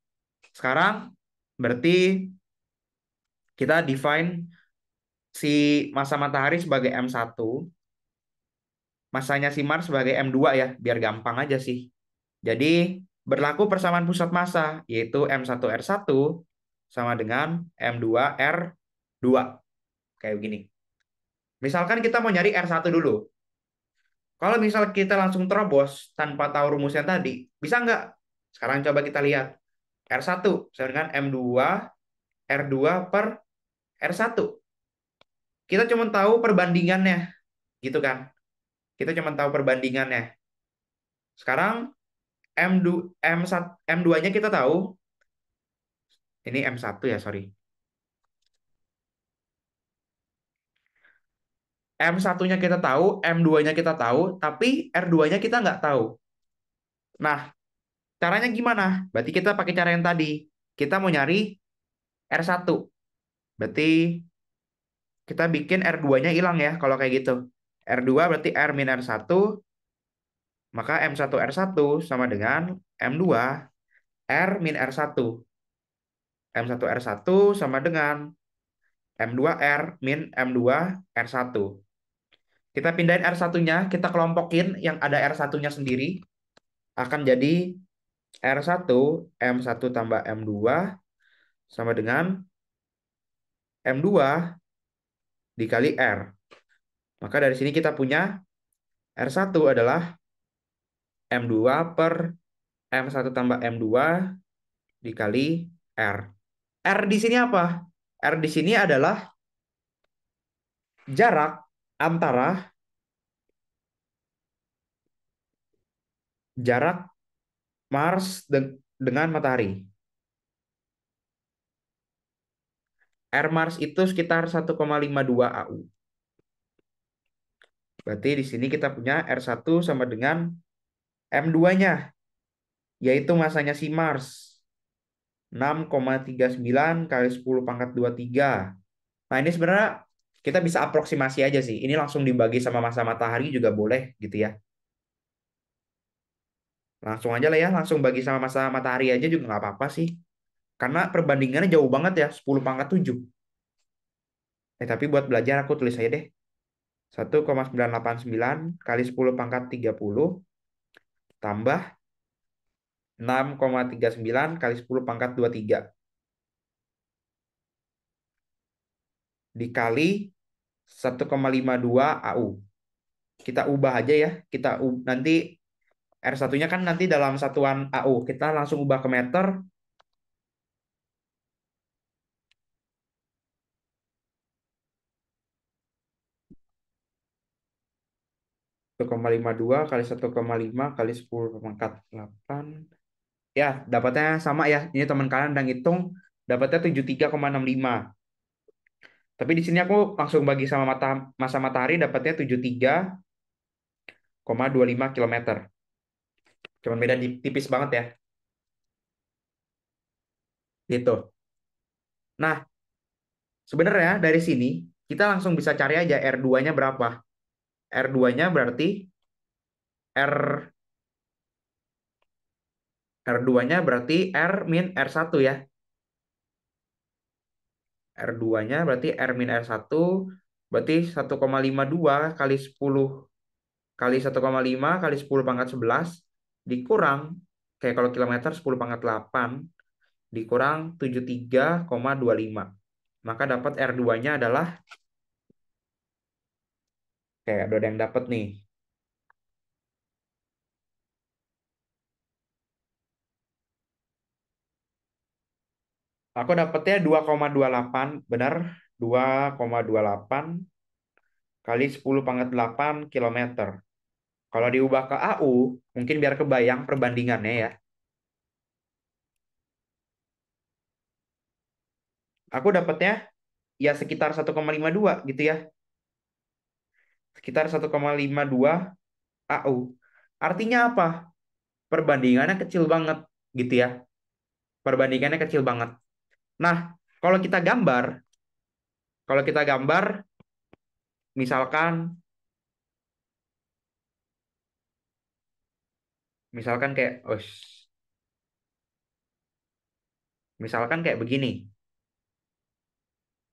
Sekarang berarti kita define si massa matahari sebagai M1, massanya si Mars sebagai M2 ya, biar gampang aja sih. Jadi berlaku persamaan pusat massa, yaitu M1R1 sama dengan M2R2. Kayak begini. Misalkan kita mau nyari R1 dulu. Kalau misal kita langsung terobos tanpa tahu rumusnya tadi, bisa nggak? Sekarang coba kita lihat. R1 sama dengan M2, R2 per R1. Kita cuma tahu perbandingannya, gitu kan? Kita cuma tahu perbandingannya. Sekarang M2, M2-nya kita tahu, ini M1 ya, sorry. M1-nya kita tahu, M2-nya kita tahu, tapi R2-nya kita nggak tahu. Nah, caranya gimana? Berarti kita pakai cara yang tadi. Kita mau nyari R1. Berarti kita bikin R2-nya hilang ya, kalau kayak gitu. R2 berarti R min R1, maka M1 R1 sama dengan M2 R min R1. M1 R1 sama dengan M2 R min M2 R1. Kita pindahin R1-nya, kita kelompokin yang ada R1-nya sendiri, akan jadi R1 M1 tambah M2 sama dengan M2 dikali R. Maka dari sini kita punya R1 adalah M2 per M1 tambah M2 dikali R. R di sini apa? R di sini adalah jarak antara jarak Mars dengan matahari. R Mars itu sekitar 1,52 AU. Berarti di sini kita punya R1 sama dengan M2-nya, yaitu masanya si Mars. 6,39 kali 10 pangkat 23. Nah, ini sebenarnya kita bisa aproksimasi aja sih. Ini langsung dibagi sama masa matahari juga boleh gitu ya. Langsung aja lah ya, langsung bagi sama masa matahari aja juga nggak apa-apa sih. Karena perbandingannya jauh banget ya, 10 pangkat 7. Tapi buat belajar aku tulis aja deh. 1,989 kali 10 pangkat 30 tambah 6,39 kali 10 pangkat 23 dikali 1,52 AU. Kita ubah aja ya. Nanti R1-nya kan nanti dalam satuan AU. Kita langsung ubah ke meter. 1,52 kali 1,5 kali 10 pangkat 8. Ya, dapatnya sama ya. Ini teman kalian udah ngitung, dapatnya 73,65. Tapi di sini aku langsung bagi sama masa matahari, dapatnya 73,25 kilometer. Cuman beda tipis banget ya. Gitu. Nah, sebenarnya dari sini kita langsung bisa cari aja R2-nya berapa. R2-nya berarti R R2-nya berarti R min R1 ya. R2-nya berarti R min R1 berarti 1,52 kali 10 kali 1,5 kali 10 pangkat 11 dikurang kayak kalau kilometer 10 pangkat 8 dikurang 73,25. Maka dapat R2-nya adalah kayak ada yang dapat nih. Aku dapatnya 2,28, benar? 2,28 kali 10 pangkat 8 kilometer. Kalau diubah ke AU, mungkin biar kebayang perbandingannya ya. Aku dapatnya ya sekitar 1,52 gitu ya. Sekitar 1,52 AU. Artinya apa? Perbandingannya kecil banget gitu ya. Perbandingannya kecil banget. Nah, kalau kita gambar, kalau kita gambar misalkan misalkan kayak misalkan kayak begini.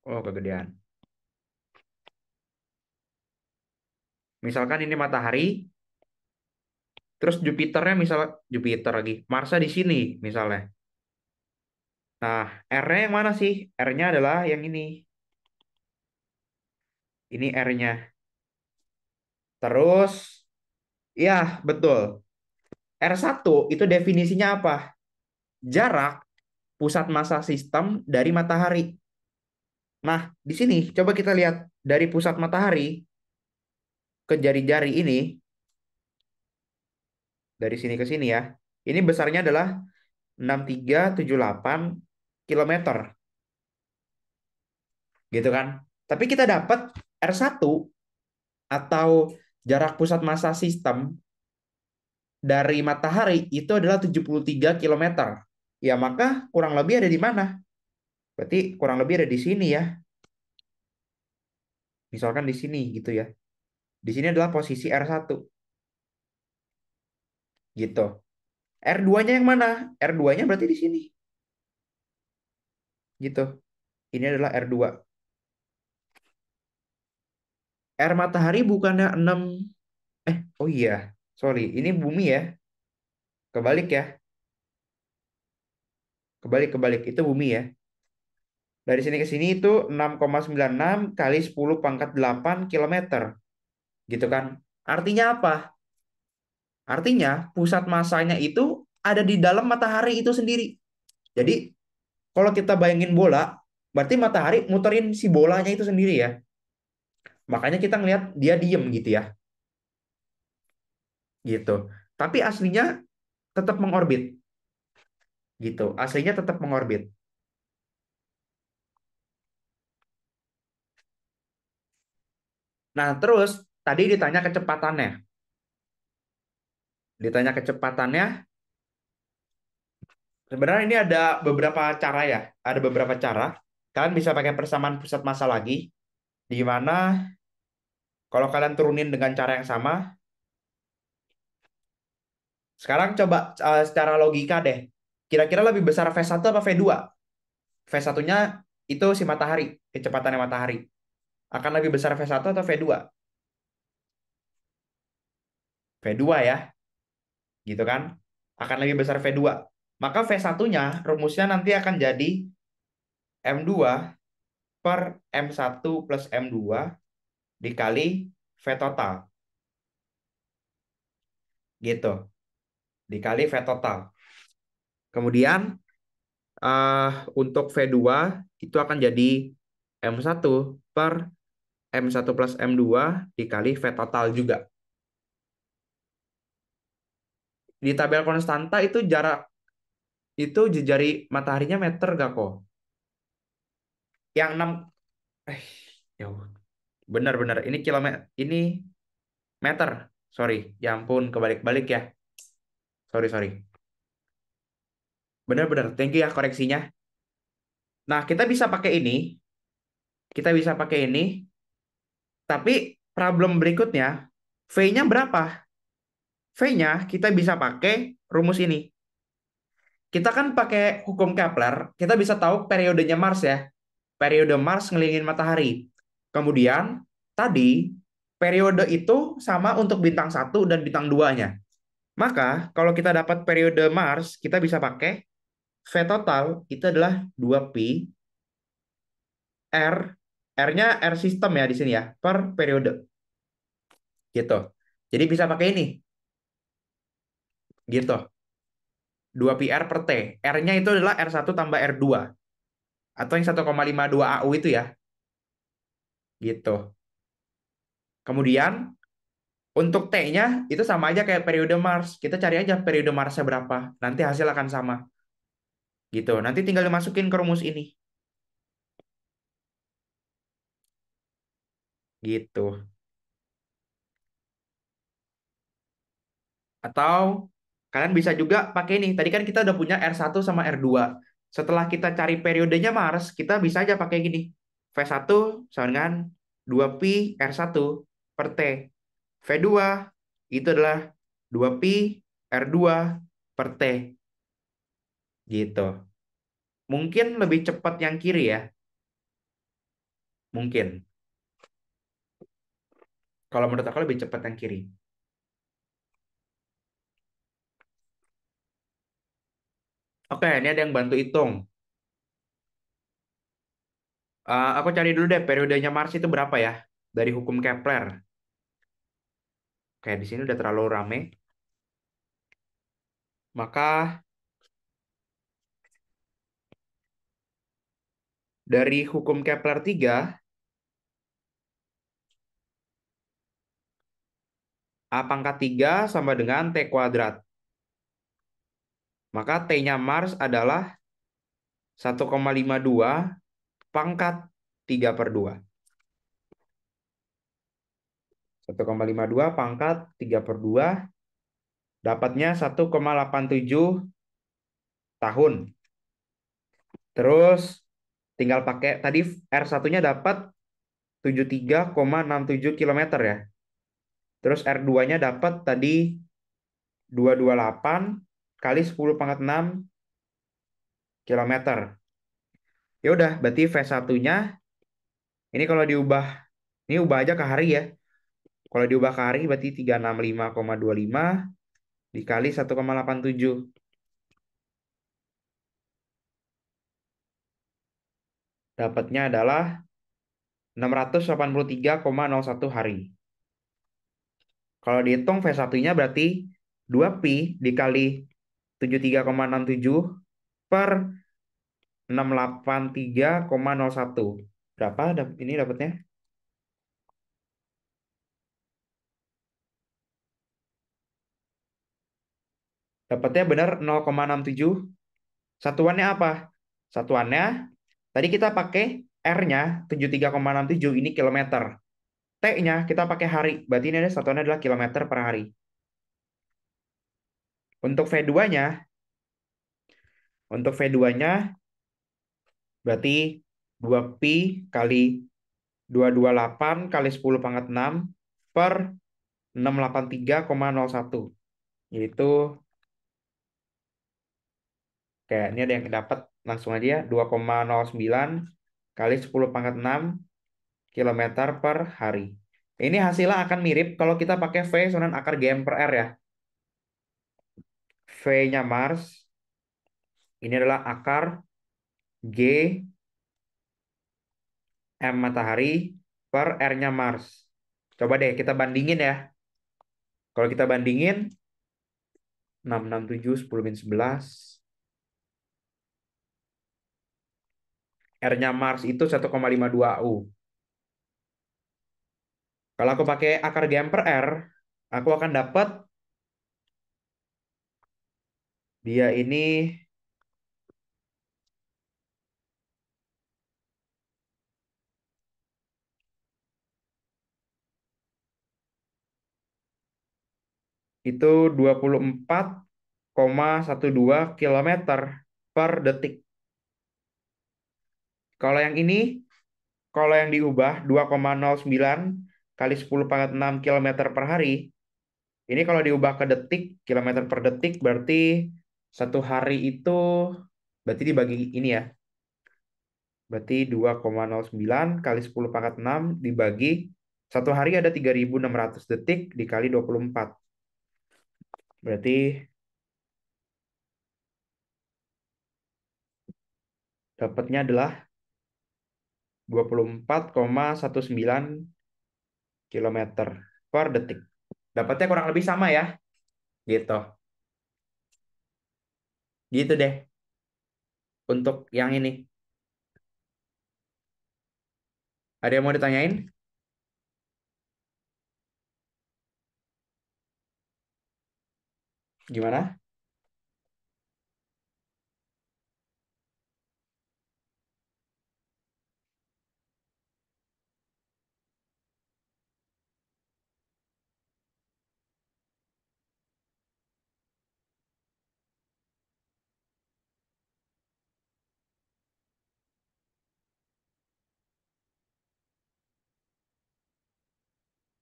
Oh, kegedean. Misalkan ini matahari, terus Jupiternya misal Jupiter lagi, Marsnya di sini misalnya. Nah, R-nya yang mana sih? R-nya adalah yang ini. Ini R-nya. Terus, ya betul. R1 itu definisinya apa? Jarak pusat massa sistem dari matahari. Nah, di sini coba kita lihat dari pusat matahari ke jari-jari ini, dari sini ke sini ya. Ini besarnya adalah 6378 kilometer, gitu kan? Tapi kita dapat R1 atau jarak pusat massa sistem dari matahari itu adalah 73 kilometer. Ya, maka kurang lebih ada di mana? Berarti kurang lebih ada di sini ya. Misalkan di sini gitu ya. Di sini adalah posisi R1 gitu. R2-nya yang mana? R2-nya berarti di sini gitu. Ini adalah R2. R matahari bukannya 6. Oh iya. Sorry, ini bumi ya. Kebalik ya. Kebalik itu bumi ya. Dari sini ke sini itu 6,96 kali 10 pangkat 8 kilometer. Gitu kan? Artinya apa? Artinya pusat masanya itu ada di dalam matahari itu sendiri. Jadi kalau kita bayangin bola, berarti matahari muterin si bolanya itu sendiri ya. Makanya kita ngelihat dia diem gitu ya. Gitu. Tapi aslinya tetap mengorbit. Gitu. Aslinya tetap mengorbit. Nah, terus tadi ditanya kecepatannya. Ditanya kecepatannya, sebenarnya ini ada beberapa cara ya. Ada beberapa cara. Kalian bisa pakai persamaan pusat massa lagi, di mana kalau kalian turunin dengan cara yang sama, sekarang coba secara logika deh. Kira-kira lebih besar V1 apa V2? V1-nya itu si matahari, kecepatannya matahari. Akan lebih besar V1 atau V2? V2 ya, gitu kan? Akan lebih besar V2. Maka V1-nya rumusnya nanti akan jadi M2 per M1 plus M2 dikali V total. Gitu. Dikali V total. Kemudian untuk V2 itu akan jadi M1 per M1 plus M2 dikali V total juga. Di tabel konstanta itu jarak itu jari mataharinya meter gak kok? Yang 6 eh jauh. Benar-benar ini kilometer, ini meter. Sorry, ya ampun kebalik-balik ya. Sorry, sorry. Benar-benar. Thank you ya koreksinya. Nah, kita bisa pakai ini. Kita bisa pakai ini. Tapi problem berikutnya, V-nya berapa? V-nya kita bisa pakai rumus ini. Kita kan pakai hukum Kepler, kita bisa tahu periodenya Mars ya. Periode Mars ngelilingin matahari. Kemudian, tadi periode itu sama untuk bintang satu dan bintang 2-nya. Maka, kalau kita dapat periode Mars, kita bisa pakai V total itu adalah 2pi R. R-nya R sistem ya di sini ya, per periode. Gitu. Jadi bisa pakai ini. Gitu. 2pi R per T. R-nya itu adalah R1 tambah R2. Atau yang 1,52 AU itu ya. Gitu. Kemudian, untuk T-nya itu sama aja kayak periode Mars. Kita cari aja periode Marsnya berapa. Nanti hasil akan sama. Gitu. Nanti tinggal dimasukin ke rumus ini. Gitu. Atau kalian bisa juga pakai ini. Tadi kan kita udah punya R1 sama R2. Setelah kita cari periodenya Mars, kita bisa aja pakai gini. V1 sama dengan 2pi R1 per T. V2 itu adalah 2pi R2 per T. Gitu. Mungkin lebih cepat yang kiri ya. Mungkin. Kalau menurut aku lebih cepat yang kiri. Oke, ini ada yang bantu hitung. Aku cari dulu deh periodenya Mars itu berapa ya? Dari hukum Kepler. Oke, di sini udah terlalu rame. Maka dari hukum Kepler 3, A pangkat 3 sama dengan T kuadrat. Maka T-nya Mars adalah 1,52 pangkat 3 per 2. 1,52 pangkat 3 per 2 dapatnya 1,87 tahun. Terus tinggal pakai tadi R1-nya dapat 73,67 kilometer ya. Terus R2-nya dapat tadi 228 kali 10 pangkat 6 kilometer. Ya udah, berarti V1-nya ini kalau diubah, ini ubah aja ke hari ya. Kalau diubah ke hari berarti 365,25 dikali 1,87. Dapatnya adalah 683,01 hari. Kalau dihitung V1-nya berarti 2pi dikali 73,67 per 683,01. Berapa ini dapatnya? Dapatnya benar 0,67. Satuannya apa? Satuannya tadi kita pakai R-nya 73,67 ini kilometer. T-nya kita pakai hari. Berarti ini ada satuannya adalah kilometer per hari. Untuk V2-nya, untuk V2-nya berarti 2pi kali 228 kali 10 pangkat 6 per 683,01. Yaitu kayak ini ada yang dapat langsung aja ya, 2,09 kali 10 pangkat 6 kilometer per hari. Ini hasilnya akan mirip kalau kita pakai V susunan akar GM per R ya. V-nya Mars, ini adalah akar G M matahari per R-nya Mars. Coba deh kita bandingin ya. Kalau kita bandingin 667 10 min 11, R-nya Mars itu 1,52 U. Kalau aku pakai akar GM per R, aku akan dapat dia ini itu 24,12 kilometer per detik. Kalau yang ini, kalau yang diubah 2,09 kali 10 pangkat 6 kilometer per hari, ini kalau diubah ke detik, kilometer per detik, berarti satu hari itu, berarti dibagi ini ya, berarti 2,09 kali 10 pangkat 6 dibagi, satu hari ada 3.600 detik dikali 24. Berarti dapatnya adalah 24,19 kilometer per detik. Dapatnya kurang lebih sama ya, gitu. Gitu deh untuk yang ini. Ada yang mau ditanyain? Gimana?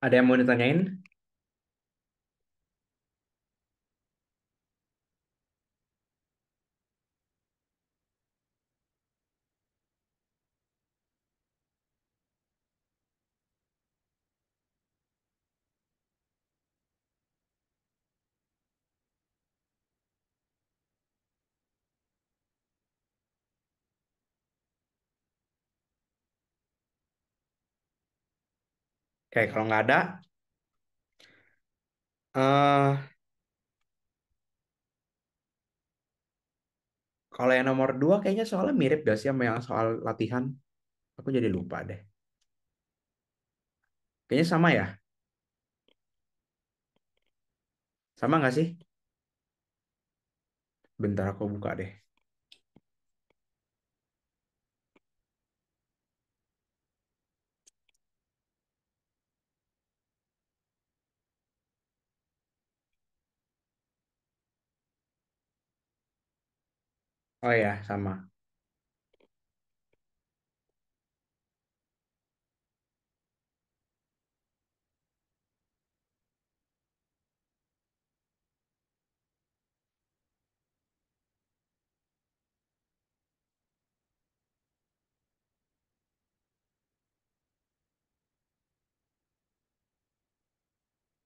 Ada yang mau ditanyain? Oke, kalau nggak ada, eh kalau yang nomor 2 kayaknya soalnya mirip gak sih sama yang soal latihan? Aku jadi lupa deh. Kayaknya sama ya? Sama nggak sih? Bentar aku buka deh. Oh ya, sama.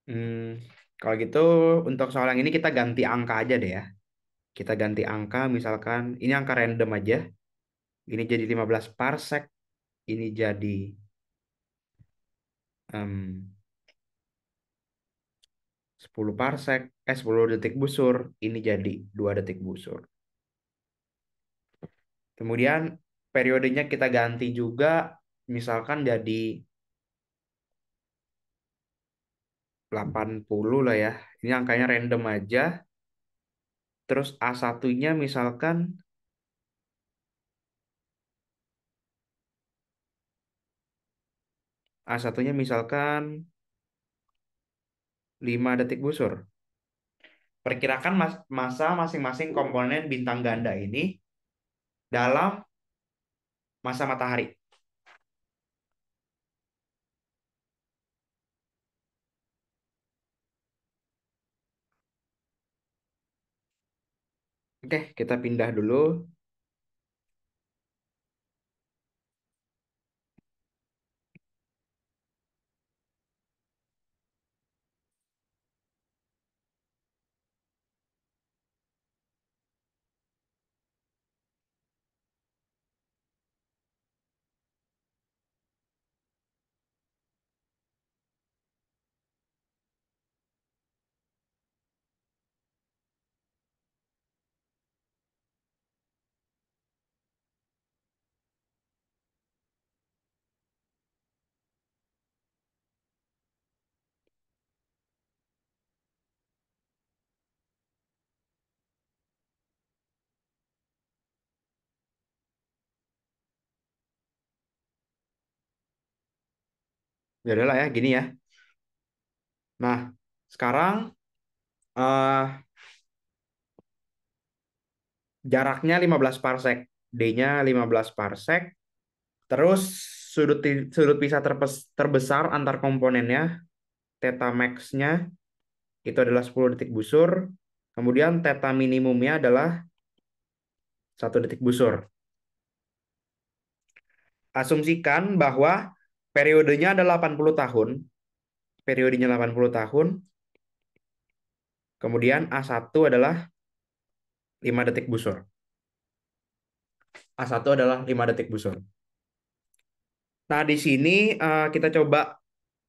Hmm, kalau gitu untuk soal yang ini kita ganti angka aja deh ya. Kita ganti angka, misalkan ini angka random aja. Ini jadi 15 parsec, ini jadi em, 10 parsec, 10 detik busur, ini jadi 2 detik busur. Kemudian periodenya kita ganti juga, misalkan jadi 80 lah ya. Ini angkanya random aja. Terus A1-nya misalkan A1-nya misalkan 5 detik busur. Perkirakan masa masing-masing komponen bintang ganda ini dalam masa matahari. Oke, kita pindah dulu. Ya udahlah ya, gini ya. Nah, sekarang eh, jaraknya 15 parsek. D-nya 15 parsek. Terus sudut pisah terbesar antar komponennya, theta max-nya itu adalah 10 detik busur. Kemudian theta minimumnya adalah 1 detik busur. Asumsikan bahwa periodenya adalah 80 tahun. Periodenya 80 tahun. Kemudian A1 adalah 5 detik busur. A1 adalah 5 detik busur. Nah, di sini kita coba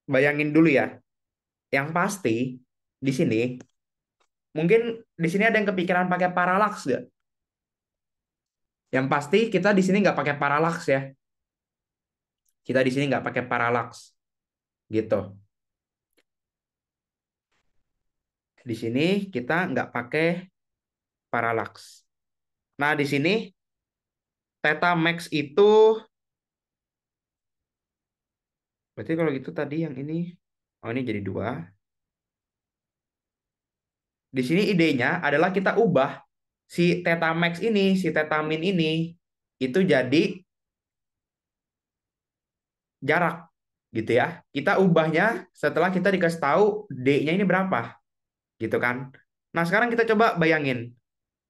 bayangin dulu ya. Yang pasti di sini mungkin di sini ada yang kepikiran pakai paralaks nggak? Yang pasti kita di sini nggak pakai paralaks ya. Kita di sini nggak pakai paralaks gitu. Di sini kita nggak pakai paralaks. Nah, di sini theta max itu berarti kalau gitu tadi yang ini, oh ini jadi 2. Di sini idenya adalah kita ubah si theta max ini, si theta min ini itu jadi jarak gitu ya. Kita ubahnya setelah kita dikasih tahu D-nya ini berapa gitu kan. Nah, sekarang kita coba bayangin.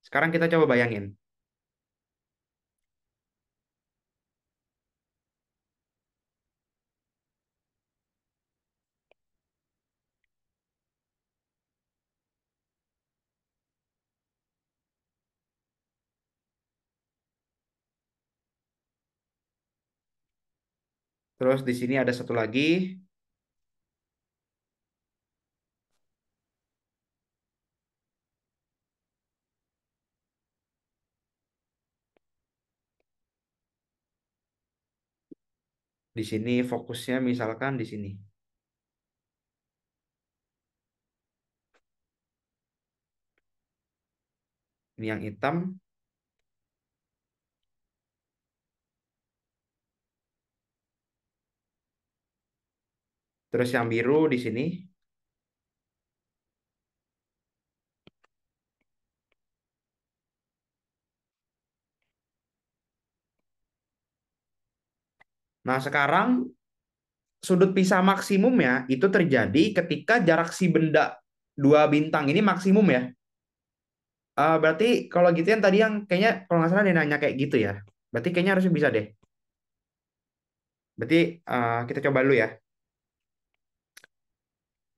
Sekarang kita coba bayangin. Terus di sini ada satu lagi. Di sini fokusnya misalkan di sini. Ini yang hitam. Terus yang biru di sini. Nah, sekarang sudut pisah maksimumnya itu terjadi ketika jarak si benda dua bintang ini maksimum ya. Berarti kalau gitu yang tadi yang kayaknya kalau nggak salah dia nanya kayak gitu ya. Berarti kayaknya harusnya bisa deh. Berarti kita coba dulu ya.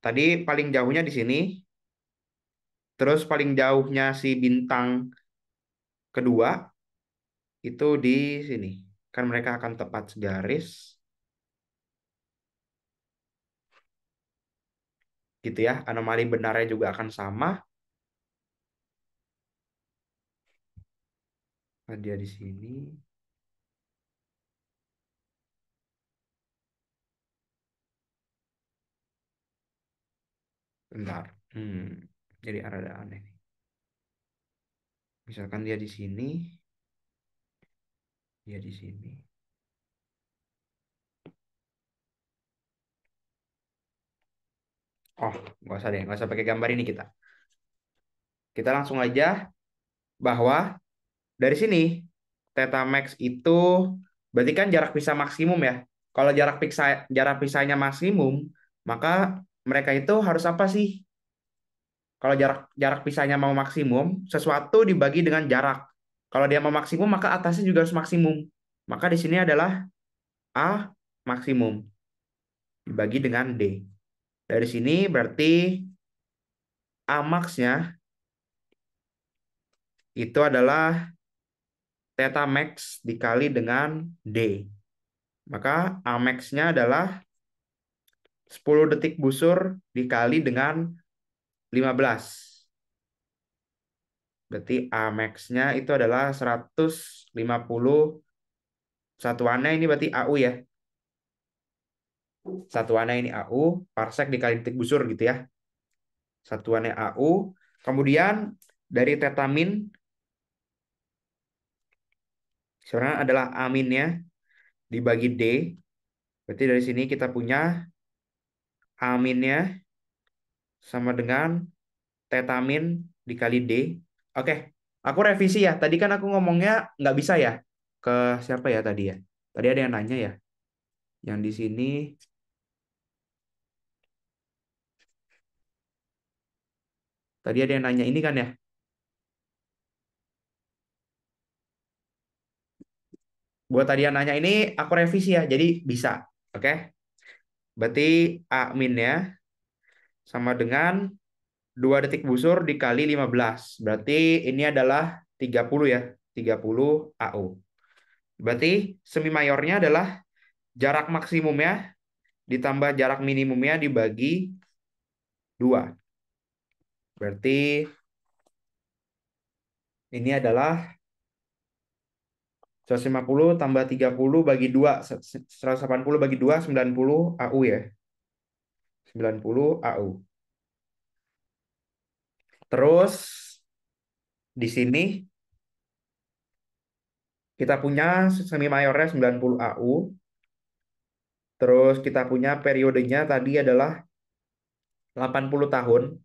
Tadi paling jauhnya di sini, terus paling jauhnya si bintang kedua itu di sini. Kan mereka akan tepat segaris gitu ya. Anomali benarnya juga akan sama. Nah, dia di sini. Bentar. Jadi ada aneh nih. Misalkan dia di sini, dia di sini. nggak usah deh, nggak usah pakai gambar ini kita. Kita langsung aja bahwa dari sini theta max itu berarti kan jarak pisah maksimum ya. Kalau jarak pisahnya maksimum, maka mereka itu harus apa sih? Kalau jarak jarak pisahnya mau maksimum, sesuatu dibagi dengan jarak. Kalau dia mau maksimum, maka atasnya juga harus maksimum. Maka di sini adalah A maksimum dibagi dengan D. Dari sini berarti A max-nya itu adalah theta max dikali dengan D. Maka A max-nya adalah 10 detik busur dikali dengan 15. Berarti A max-nya itu adalah 150. Satuannya ini berarti AU ya. Satuannya ini AU, parsek dikali detik busur gitu ya. Satuannya AU. Kemudian dari theta min sebenarnya adalah A minnya dibagi D. Berarti dari sini kita punya A minnya sama dengan theta min dikali D. Oke, aku revisi ya. Tadi kan aku ngomongnya nggak bisa ya. Ke siapa ya tadi ya? Tadi ada yang nanya ya. Yang di sini, tadi ada yang nanya ini kan ya. Buat tadi yang nanya ini, aku revisi ya. Jadi bisa. Oke. Berarti A minnya sama dengan 2 detik busur dikali 15. Berarti ini adalah 30 ya. 30 AU. Berarti semi mayornya adalah jarak maksimumnya ditambah jarak minimumnya dibagi 2. Berarti ini adalah 150 tambah 30 bagi 2. 180 bagi 2, 90 AU ya. 90 AU. Terus di sini kita punya semi mayornya 90 AU. Terus kita punya periodenya tadi adalah 80 tahun.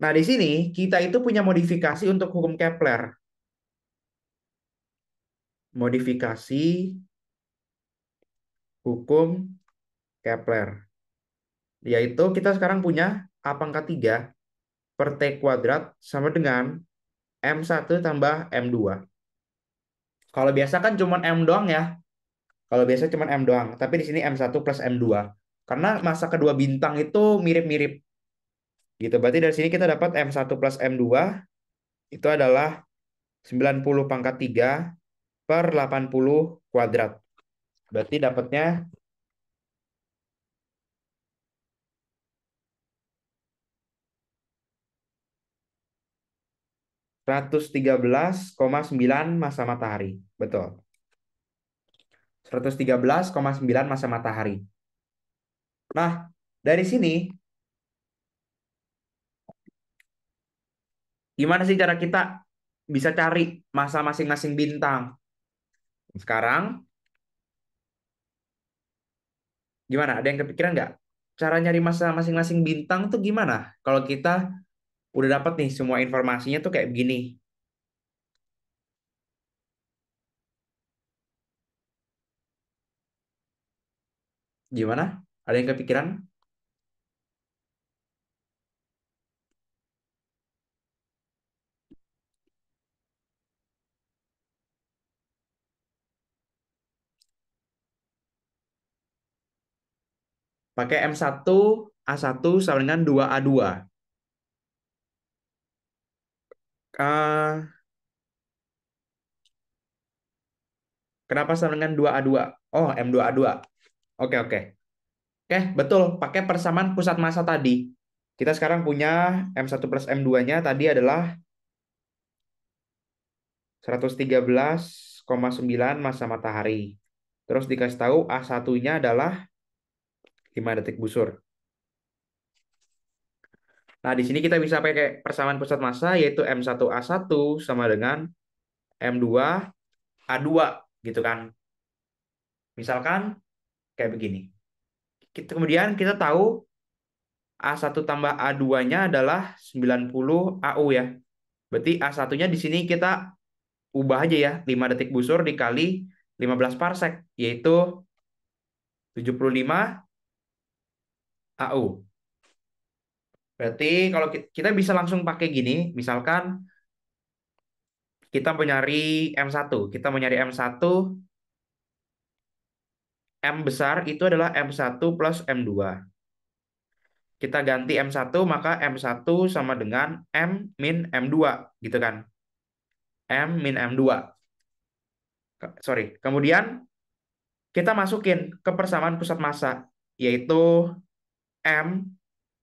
Nah, di sini kita itu punya modifikasi untuk hukum Kepler. Modifikasi hukum Kepler. Yaitu kita sekarang punya A pangkat 3 per T kuadrat sama dengan M1 tambah M2. Kalau biasa kan cuma M doang ya. Kalau biasa cuma M doang. Tapi di sini M1 plus M2. Karena masa kedua bintang itu mirip-mirip. Gitu. Berarti dari sini kita dapat M1 plus M2 itu adalah 90 pangkat 3 per 80 kuadrat. Berarti dapatnya 113,9 masa matahari. Betul. 113,9 masa matahari. Nah, dari sini gimana sih cara kita bisa cari masa masing-masing bintang? Sekarang gimana? Ada yang kepikiran nggak? Cara nyari masa masing-masing bintang tuh gimana? Kalau kita udah dapat nih semua informasinya tuh kayak begini. Gimana? Ada yang kepikiran? Pakai M1 A1 sama dengan 2A2. Eh, kenapa sama dengan 2A2? Oh, M2A2. Oke, oke. Oke, betul. Pakai persamaan pusat massa tadi. Kita sekarang punya M1 plus M2-nya tadi adalah 113,9 massa matahari. Terus dikasih tahu A1-nya adalah 5 detik busur. Nah, di sini kita bisa pakai persamaan pusat massa yaitu M1A1 sama dengan M2A2 gitu kan. Misalkan kayak begini. Kemudian kita tahu A1 tambah A2-nya adalah 90 AU ya. Berarti A1-nya di sini kita ubah aja ya, 5 detik busur dikali 15 parsek, yaitu 75 AU. Berarti kalau kita bisa langsung pakai gini, misalkan kita mau nyari M1, kita mau nyari M1, M besar itu adalah M1 plus M2. Kita ganti M1, maka M1 sama dengan M min M2, gitu kan. M min M2. Sorry. Kemudian kita masukin ke persamaan pusat massa, yaitu M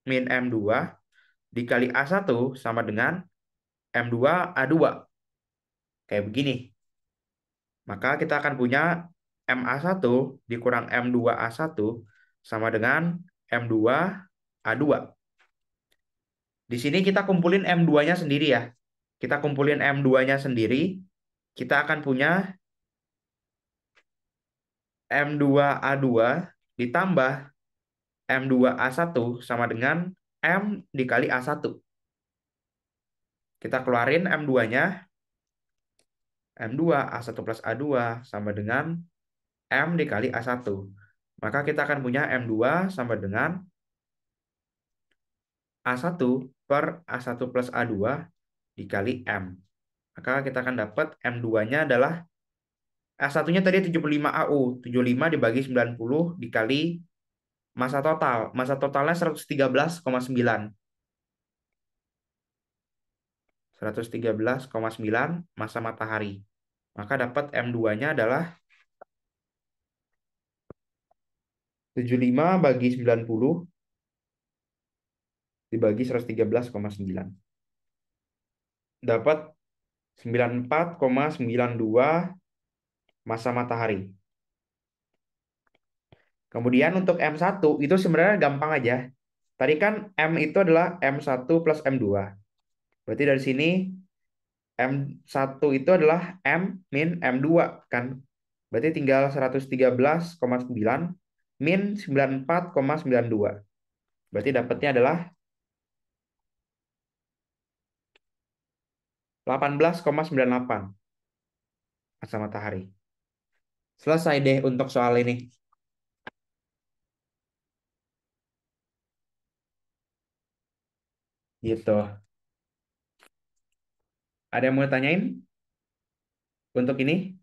min M2 dikali A1 sama dengan M2 A2. Kayak begini. Maka kita akan punya MA1 dikurang M2A1 sama dengan M2 A2. Di sini kita kumpulin M2-nya sendiri ya. Kita kumpulin M2-nya sendiri. Kita akan punya M2A2 ditambah M2A1 sama dengan M dikali A1. Kita keluarin M2-nya. M2 A1 plus A2 sama dengan M dikali A1. Maka kita akan punya M2 sama dengan A1 per A1 plus A2 dikali M. Maka kita akan dapat M2-nya adalah A1-nya tadi 75 AU. 75 dibagi 90 dikali massa total. Massa totalnya 113,9. 113,9 massa matahari. Maka dapat M2-nya adalah 75 bagi 90 dibagi 113,9. Dapat 94,92 massa matahari. Kemudian untuk M1 itu sebenarnya gampang aja. Tadi kan M itu adalah M1 plus M2. Berarti dari sini M1 itu adalah M min M2 kan. Berarti tinggal 113,9 min 94,92. Berarti dapatnya adalah 18,98 massa matahari. Selesai deh untuk soal ini. Gitu. Ada yang mau tanyain untuk ini?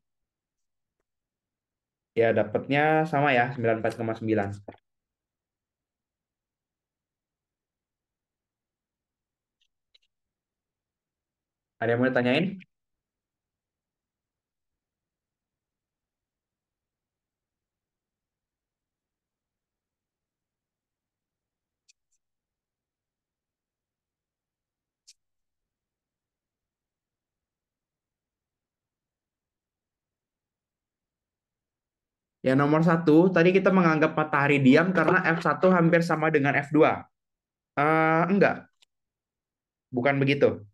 Ya dapatnya sama ya, 94,9. Ada yang mau tanyain? Ya nomor satu, tadi kita menganggap matahari diam karena F1 hampir sama dengan F2. Enggak, bukan begitu.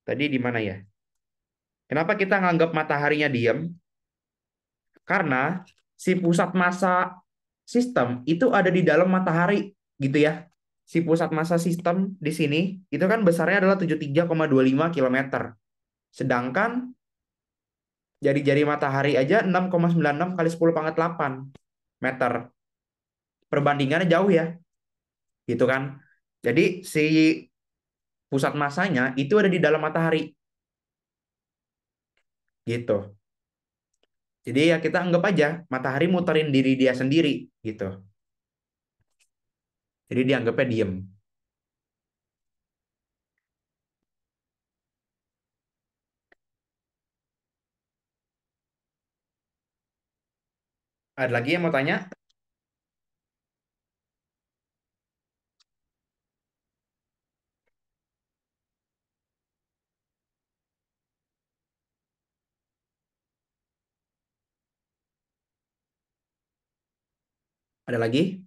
Tadi di mana ya? Kenapa kita nganggap mataharinya diam? Karena si pusat massa sistem itu ada di dalam matahari, gitu ya. Si pusat massa sistem di sini itu kan besarnya adalah 73,25 km. Sedangkan jari-jari matahari aja 6,96 kali 10 pangkat 8 meter. Perbandingannya jauh ya, gitu kan. Jadi si pusat massanya itu ada di dalam matahari, gitu. Jadi ya kita anggap aja matahari muterin diri dia sendiri, gitu. Jadi dianggapnya diem. Ada lagi yang mau tanya? Ada lagi?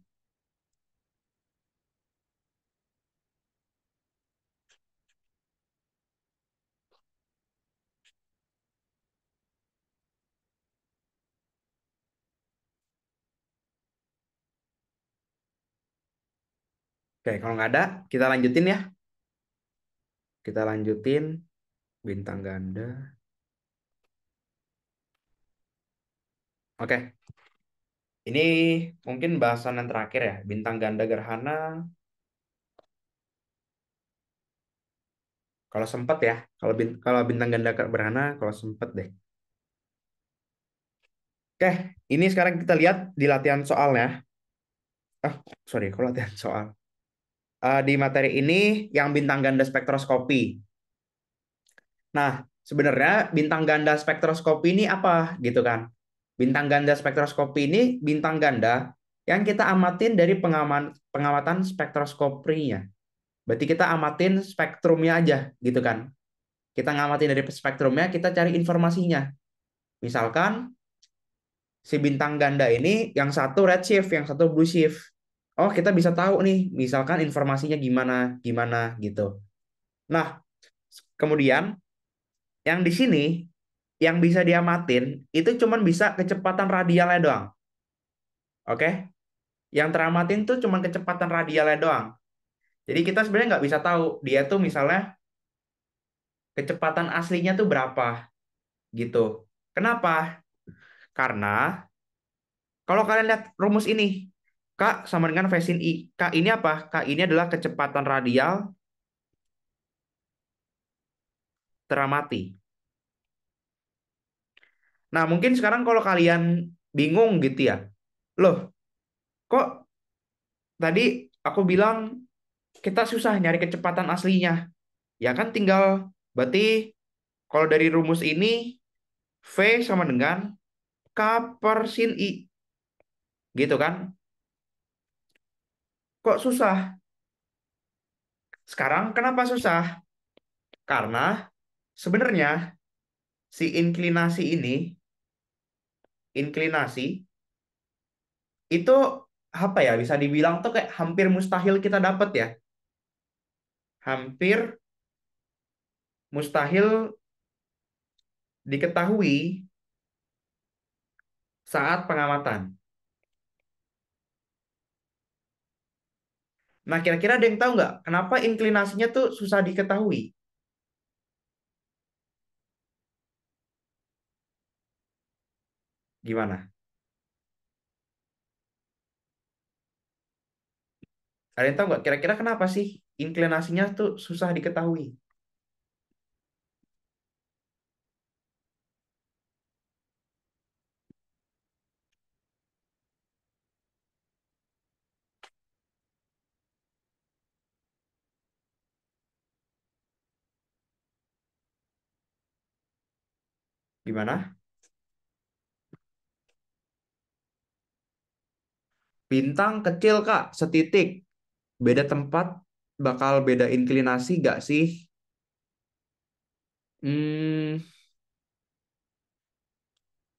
Oke, kalau nggak ada, kita lanjutin ya. Kita lanjutin bintang ganda. Oke, ini mungkin bahasan yang terakhir ya. Bintang ganda gerhana. Kalau sempet ya, kalau bintang ganda gerhana, kalau sempet deh. Oke, ini sekarang kita lihat di latihan soalnya. Ah, sorry, kalau latihan soal. Di materi ini yang bintang ganda spektroskopi. Nah, sebenarnya bintang ganda spektroskopi ini apa gitu kan? Bintang ganda spektroskopi ini bintang ganda yang kita amatin dari pengamatan spektroskopinya. Berarti kita amatin spektrumnya aja gitu kan. Kita ngamatin dari spektrumnya, kita cari informasinya. Misalkan si bintang ganda ini yang satu red shift, yang satu blue shift. Oh, kita bisa tahu nih, misalkan informasinya gimana, gimana gitu. Nah, kemudian yang di sini yang bisa diamatin itu cuman bisa kecepatan radialnya doang. Oke? Yang teramatin tuh cuman kecepatan radialnya doang. Jadi kita sebenarnya nggak bisa tahu dia tuh misalnya kecepatan aslinya tuh berapa gitu. Kenapa? Karena kalau kalian lihat rumus ini, K sama dengan V sin I. K ini apa? K ini adalah kecepatan radial teramati. Nah, mungkin sekarang kalau kalian bingung gitu ya, loh, kok tadi aku bilang kita susah nyari kecepatan aslinya? Ya kan tinggal, berarti kalau dari rumus ini, V sama dengan K per sin I. Gitu kan? Kok susah? Sekarang kenapa susah? Karena sebenarnya si inklinasi itu apa ya, bisa dibilang tuh kayak hampir mustahil kita dapat ya. Hampir mustahil diketahui saat pengamatan. Nah, kira-kira ada yang tahu nggak kenapa inklinasinya tuh susah diketahui? Gimana? Ada yang tahu nggak kira-kira kenapa sih inklinasinya tuh susah diketahui? Gimana? Bintang kecil, Kak, setitik. Beda tempat bakal beda inklinasi nggak sih? Hmm,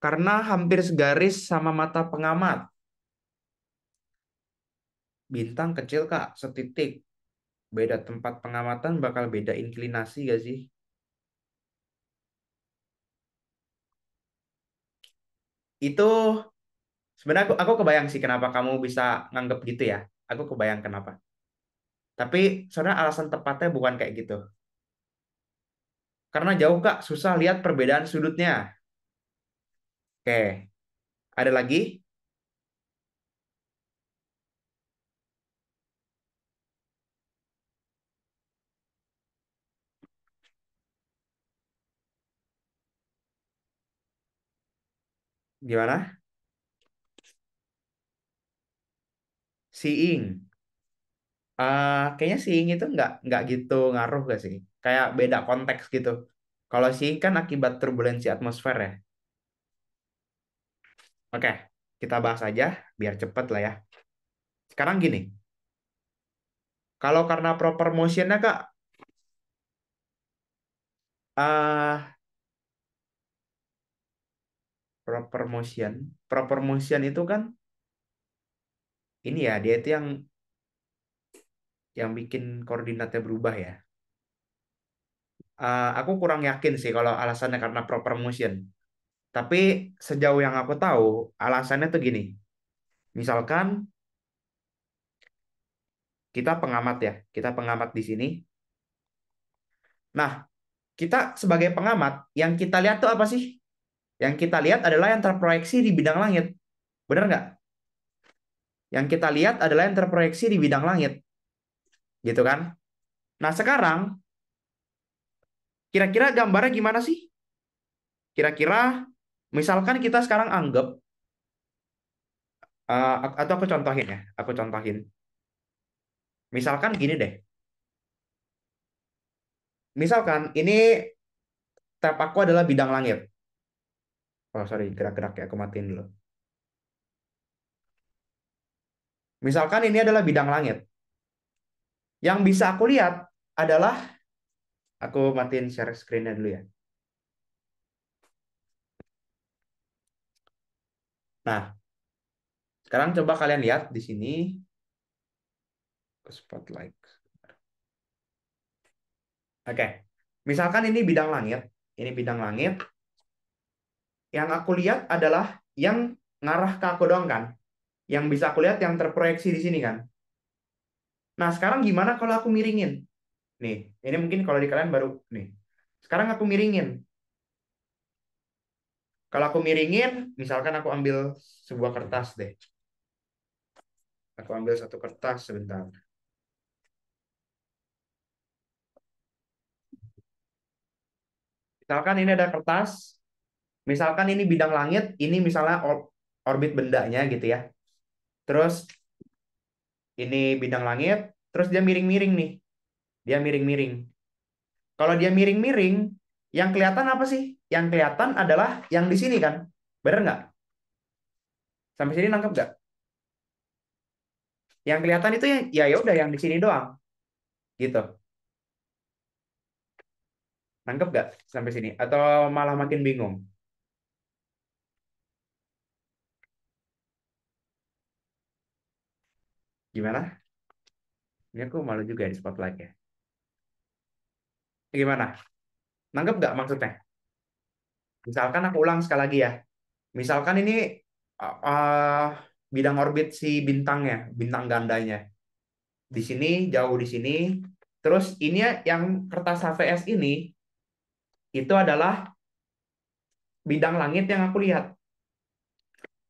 karena hampir segaris sama mata pengamat. Bintang kecil, Kak, setitik. Beda tempat pengamatan bakal beda inklinasi gak sih? Itu sebenarnya aku kebayang sih kenapa kamu bisa nganggep gitu ya. Aku kebayang kenapa. Tapi sebenarnya alasan tepatnya bukan kayak gitu. Karena jauh, Kak, susah lihat perbedaan sudutnya. Oke, ada lagi? Gimana? Seeing. Kayaknya seeing itu nggak gitu ngaruh gak sih? Kayak beda konteks gitu. Kalau seeing kan akibat turbulensi atmosfer ya. Oke, kita bahas aja biar cepet lah ya. Sekarang gini, kalau karena proper motionnya, Kak, ah proper motion itu kan ini ya, dia itu yang bikin koordinatnya berubah ya. Aku kurang yakin sih kalau alasannya karena proper motion. Tapi sejauh yang aku tahu, alasannya tuh gini. Misalkan Kita pengamat ya, kita pengamat di sini. Nah, kita sebagai pengamat, yang kita lihat tuh apa sih? Yang kita lihat adalah yang terproyeksi di bidang langit. Benar nggak? Yang kita lihat adalah yang terproyeksi di bidang langit. Gitu kan? Nah, sekarang kira-kira gambarnya gimana sih? Kira-kira misalkan kita sekarang anggap, atau aku contohin ya, aku contohin. Misalkan gini deh, misalkan ini tab aku adalah bidang langit. Oh sorry, gerak-gerak ya, aku matiin dulu. Misalkan ini adalah bidang langit. Yang bisa aku lihat adalah, aku matiin share screen-nya dulu ya. Nah, sekarang coba kalian lihat di sini, spotlight. Oke, misalkan ini bidang langit, ini bidang langit. Yang aku lihat adalah yang ngarah ke aku doang kan. Yang bisa aku lihat yang terproyeksi di sini kan. Nah, sekarang gimana kalau aku miringin? Nih, ini mungkin kalau di kalian baru nih. Sekarang aku miringin. Kalau aku miringin, misalkan aku ambil sebuah kertas deh. Aku ambil satu kertas sebentar. Misalkan ini ada kertas, misalkan ini bidang langit, ini misalnya orbit bendanya gitu ya. Terus ini bidang langit, terus dia miring-miring nih. Dia miring-miring. Kalau dia miring-miring, yang kelihatan apa sih? Yang kelihatan adalah yang di sini kan. Bener nggak? Sampai sini nangkep nggak? Yang kelihatan itu yang ya udah yang di sini doang, gitu. Nangkep nggak sampai sini? Atau malah makin bingung? Gimana? Ini aku malu juga di spotlight ya. Gimana? Nangkep nggak maksudnya? Misalkan aku ulang sekali lagi ya. Misalkan ini uh, bidang orbit si bintangnya, bintang gandanya. Di sini, jauh di sini. Terus ini yang kertas HVS ini, itu adalah bidang langit yang aku lihat.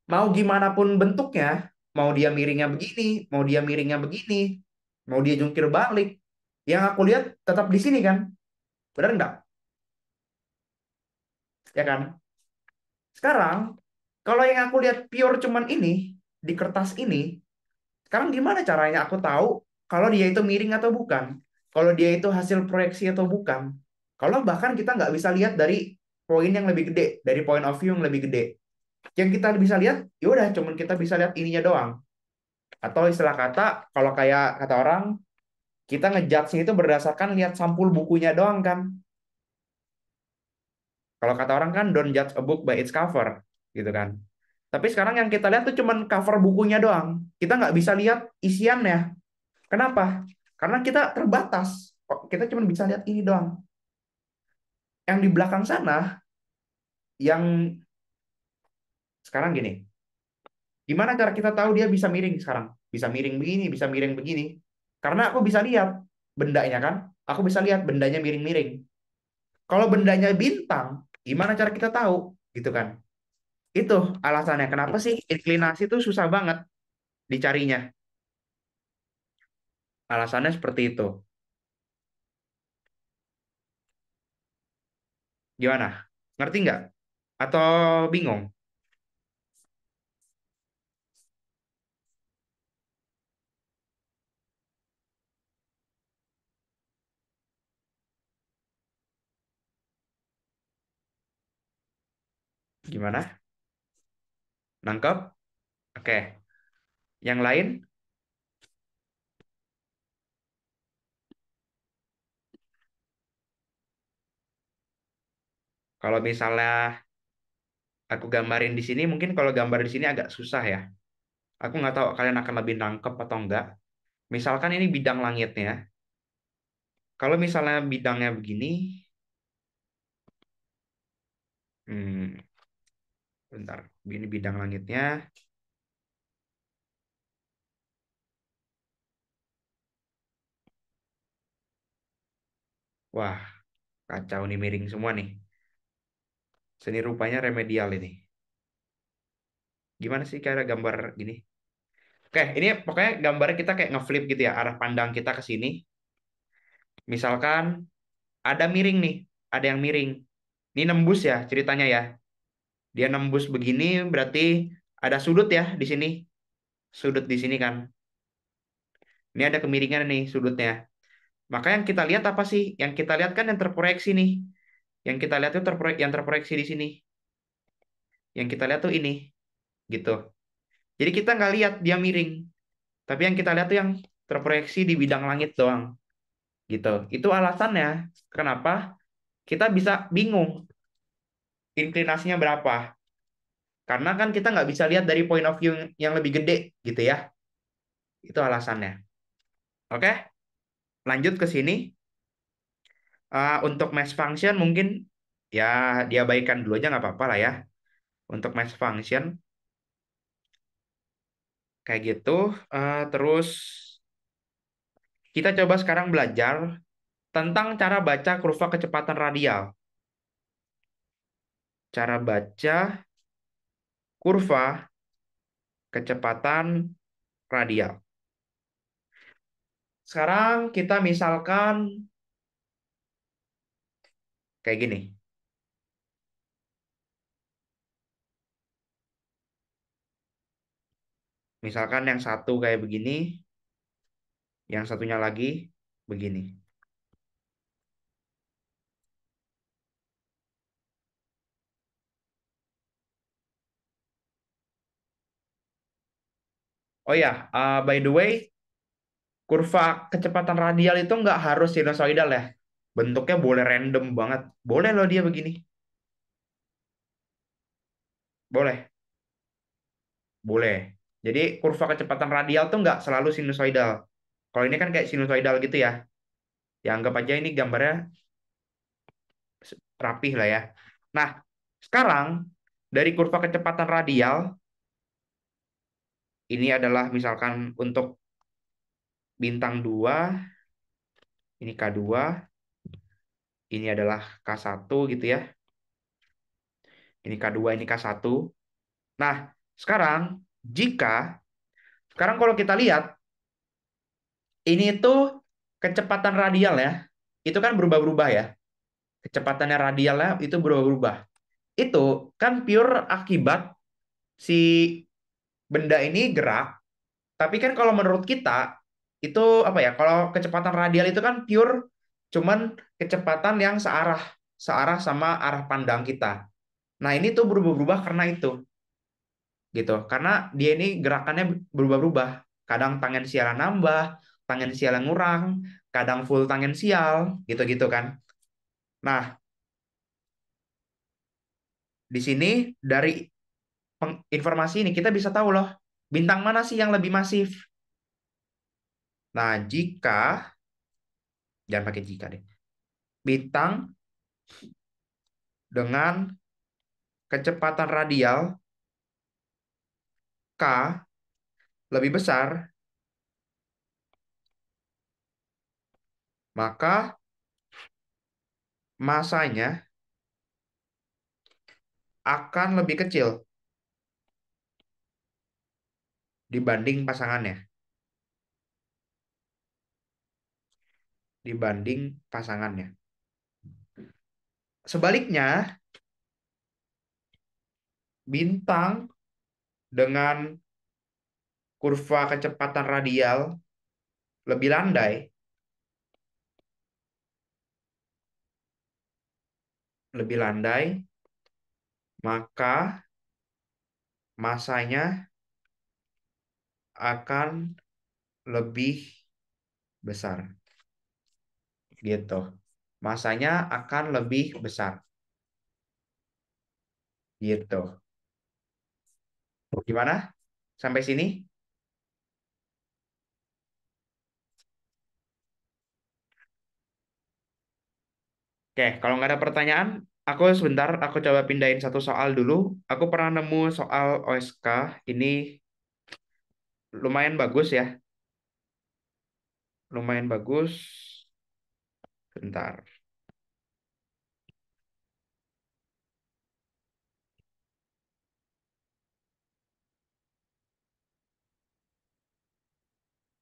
Mau gimana pun bentuknya, mau dia miringnya begini, mau dia miringnya begini, mau dia jungkir balik, yang aku lihat tetap di sini kan? Benar enggak? Ya kan? Sekarang, kalau yang aku lihat pure cuman ini, di kertas ini, sekarang gimana caranya aku tahu kalau dia itu miring atau bukan? Kalau dia itu hasil proyeksi atau bukan? Kalau bahkan kita nggak bisa lihat dari poin yang lebih gede, dari point of view yang lebih gede. Yang kita bisa lihat, ya udah, cuman kita bisa lihat ininya doang. Atau istilah kata, kalau kayak kata orang, kita ngejudge itu berdasarkan lihat sampul bukunya doang kan. Kalau kata orang kan, don't judge a book by its cover, gitu kan. Tapi sekarang yang kita lihat tuh cuman cover bukunya doang. Kita nggak bisa lihat isiannya. Kenapa? Karena kita terbatas. Kita cuma bisa lihat ini doang. Yang di belakang sana, yang sekarang gini. Gimana cara kita tahu dia bisa miring sekarang? Bisa miring begini, bisa miring begini. Karena aku bisa lihat bendanya kan. Aku bisa lihat bendanya miring-miring. Kalau bendanya bintang, gimana cara kita tahu? Gitu kan. Itu alasannya kenapa sih inklinasi itu susah banget dicarinya. Alasannya seperti itu. Gimana? Ngerti nggak? Atau bingung? Gimana? Nangkep? Oke. Yang lain, kalau misalnya aku gambarin di sini, mungkin kalau gambar di sini agak susah ya. Aku nggak tahu kalian akan lebih nangkep atau enggak. Misalkan ini bidang langitnya. Kalau misalnya bidangnya begini, hmm, bentar, ini bidang langitnya. Wah, kacau nih, miring semua nih. Seni rupanya remedial ini. Gimana sih cara gambar gini? Oke, ini pokoknya gambarnya kita kayak ngeflip gitu ya, arah pandang kita ke sini. Misalkan ada miring nih, ada yang miring. Ini nembus ya ceritanya ya. Dia nembus begini berarti ada sudut ya di sini. Sudut di sini kan. Ini ada kemiringan nih sudutnya. Maka yang kita lihat apa sih? Yang kita lihat kan yang terproyeksi nih. Yang kita lihat tuh yang terproyeksi di sini. Yang kita lihat tuh ini, gitu. Jadi kita nggak lihat dia miring, tapi yang kita lihat tuh yang terproyeksi di bidang langit doang, gitu. Itu alasannya kenapa kita bisa bingung inklinasinya berapa. Karena kan kita nggak bisa lihat dari point of view yang lebih gede, gitu ya. Itu alasannya. Oke, lanjut ke sini. Untuk mass function mungkin ya diabaikan dulu aja nggak apa-apa lah ya. Untuk mass function kayak gitu. Terus kita coba sekarang belajar tentang cara baca kurva kecepatan radial. Cara baca kurva kecepatan radial. Sekarang kita misalkan kayak gini. Misalkan yang satu kayak begini, yang satunya lagi begini. Oh ya, by the way, kurva kecepatan radial itu nggak harus sinusoidal ya. Bentuknya boleh random banget. Boleh loh dia begini. Boleh, boleh. Jadi kurva kecepatan radial tuh nggak selalu sinusoidal. Kalau ini kan kayak sinusoidal gitu ya. Ya anggap aja ini gambarnya rapih lah ya. Nah, sekarang dari kurva kecepatan radial, ini adalah misalkan untuk bintang 2, ini K2, ini adalah K1 gitu ya. Ini K2, ini K1. Nah, sekarang jika sekarang kalau kita lihat ini tuh kecepatan radial ya. Itu kan berubah-ubah ya. Kecepatannya radialnya itu berubah-ubah. Itu kan pure akibat si benda ini gerak. Tapi kan kalau menurut kita itu apa ya? Kalau kecepatan radial itu kan pure cuman kecepatan yang searah, searah sama arah pandang kita. Nah, ini tuh berubah-ubah karena itu, gitu. Karena dia ini gerakannya berubah-ubah. Kadang tangensialnya nambah, tangensialnya ngurang, kadang full tangensial, gitu-gitu kan. Nah, di sini dari informasi ini kita bisa tahu loh, bintang mana sih yang lebih masif. Nah, jika jangan pakai jika deh. Bintang dengan kecepatan radial K lebih besar, maka masanya akan lebih kecil dibanding pasangannya. Dibanding pasangannya. Sebaliknya, bintang dengan kurva kecepatan radial lebih landai, maka masanya akan lebih besar. Gitu. Masanya akan lebih besar. Gitu. Gimana? Sampai sini? Oke, kalau nggak ada pertanyaan, aku sebentar, aku coba pindahin satu soal dulu. Aku pernah nemu soal OSK, ini lumayan bagus ya. Lumayan bagus. Bentar.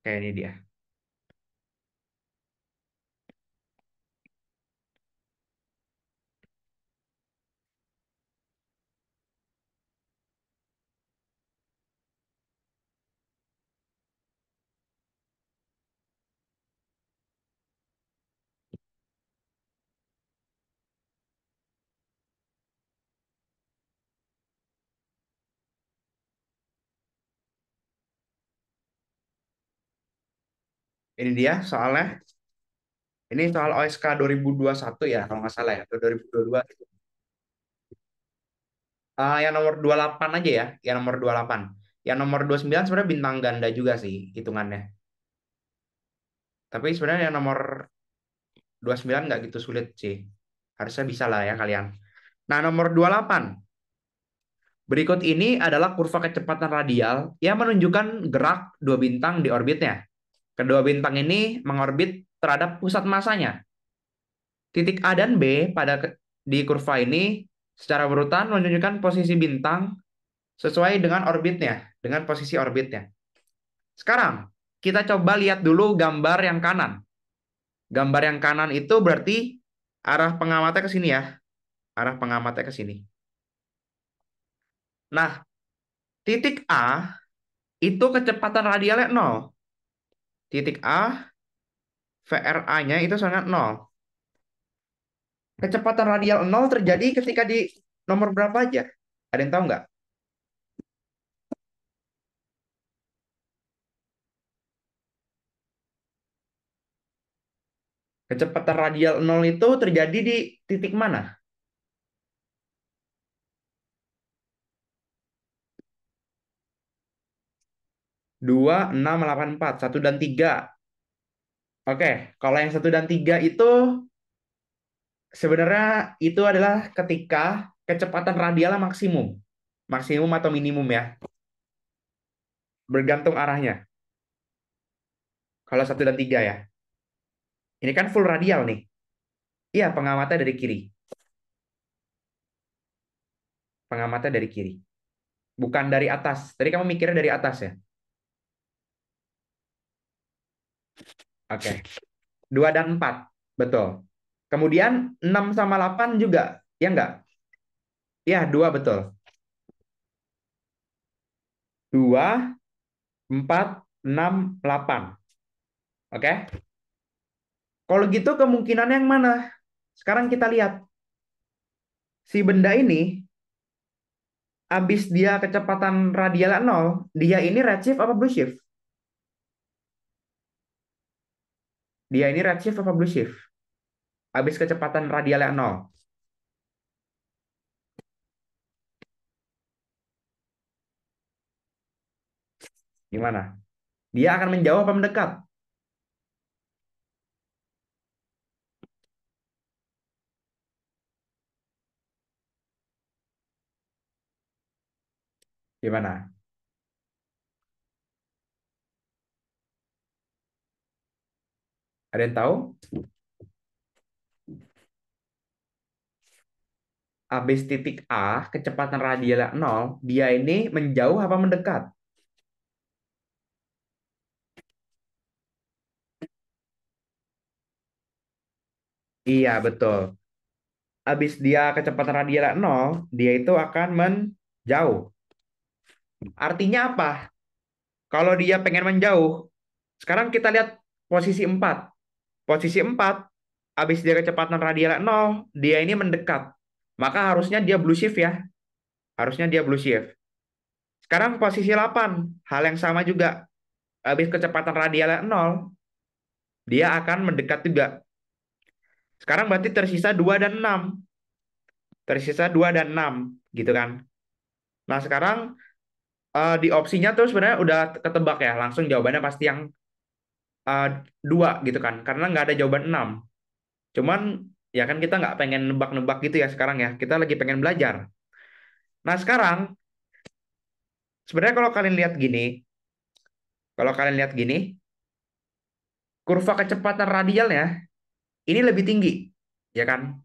Oke, ini dia. Ini dia soalnya. Ini soal OSK 2021 ya, kalau nggak salah ya, atau 2022. Yang nomor 28 aja ya, yang nomor 28. Yang nomor 29 sebenarnya bintang ganda juga sih hitungannya. Tapi sebenarnya yang nomor 29 nggak gitu sulit sih. Harusnya bisa lah ya kalian. Nah, nomor 28. Berikut ini adalah kurva kecepatan radial yang menunjukkan gerak dua bintang di orbitnya. Kedua bintang ini mengorbit terhadap pusat masanya. Titik A dan B di kurva ini secara berurutan menunjukkan posisi bintang sesuai dengan orbitnya, dengan posisi orbitnya. Sekarang, kita coba lihat dulu gambar yang kanan. Gambar yang kanan itu berarti arah pengamatnya ke sini ya. Arah pengamatnya ke sini. Nah, titik A itu kecepatan radialnya 0. Titik A, VRA-nya itu sangat 0. Kecepatan radial 0 terjadi ketika di nomor berapa aja? Ada yang tahu nggak? Kecepatan radial 0 itu terjadi di titik mana? 2, 6, 8, 4. 1 dan 3. Oke, kalau yang 1 dan 3 itu sebenarnya itu adalah ketika kecepatan radialnya maksimum. Maksimum atau minimum ya. Bergantung arahnya. Kalau 1 dan 3 ya. Ini kan full radial nih. Iya, pengamatnya dari kiri. Pengamatnya dari kiri. Bukan dari atas. Tadi kamu mikirnya dari atas ya? Oke. 2 dan 4. Betul. Kemudian 6 sama 8 juga. Ya enggak? Iya, 2 betul. 2, 4, 6, 8. Oke? Kalau gitu kemungkinan yang mana? Sekarang kita lihat. Si benda ini, habis dia kecepatan radial 0, dia ini redshift apa blue shift? Dia ini redshift apa blue shift? Habis kecepatan radial 0. Gimana? Dia akan menjauh apa mendekat? Gimana? Ada yang tahu? Habis titik A, kecepatan radial 0, dia ini menjauh apa mendekat? Iya, betul. Habis dia kecepatan radial 0, dia itu akan menjauh. Artinya apa? Kalau dia pengen menjauh, sekarang kita lihat posisi 4. Posisi 4, habis dia kecepatan radial 0, dia ini mendekat. Maka harusnya dia blue shift ya. Harusnya dia blue shift. Sekarang posisi 8, hal yang sama juga. Habis kecepatan radial 0, dia akan mendekat juga. Sekarang berarti tersisa 2 dan 6. Tersisa 2 dan 6, gitu kan. Nah, sekarang di opsinya tuh sebenarnya udah ketebak ya. Langsung jawabannya pasti yang eh, 2 gitu kan. Karena nggak ada jawaban 6. Cuman ya kan kita nggak pengen nebak-nebak gitu ya sekarang ya. Kita lagi pengen belajar. Nah, sekarang sebenarnya kalau kalian lihat gini, kurva kecepatan radialnya ini lebih tinggi, ya kan?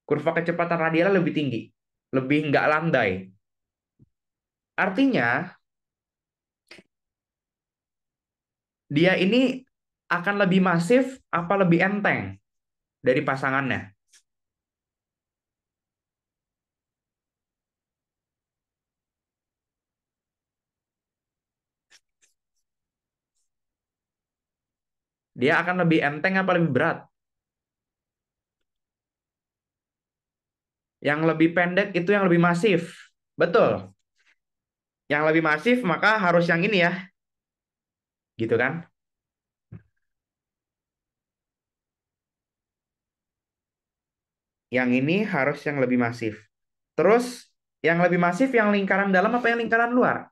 Kurva kecepatan radialnya lebih tinggi, lebih nggak landai. Artinya Dia ini akan lebih masif apa lebih enteng dari pasangannya? Dia akan lebih enteng apa lebih berat? Yang lebih pendek itu yang lebih masif. Betul. Yang lebih masif maka harus yang ini ya, gitu kan? Yang ini harus yang lebih masif. Terus yang lebih masif yang lingkaran dalam apa yang lingkaran luar?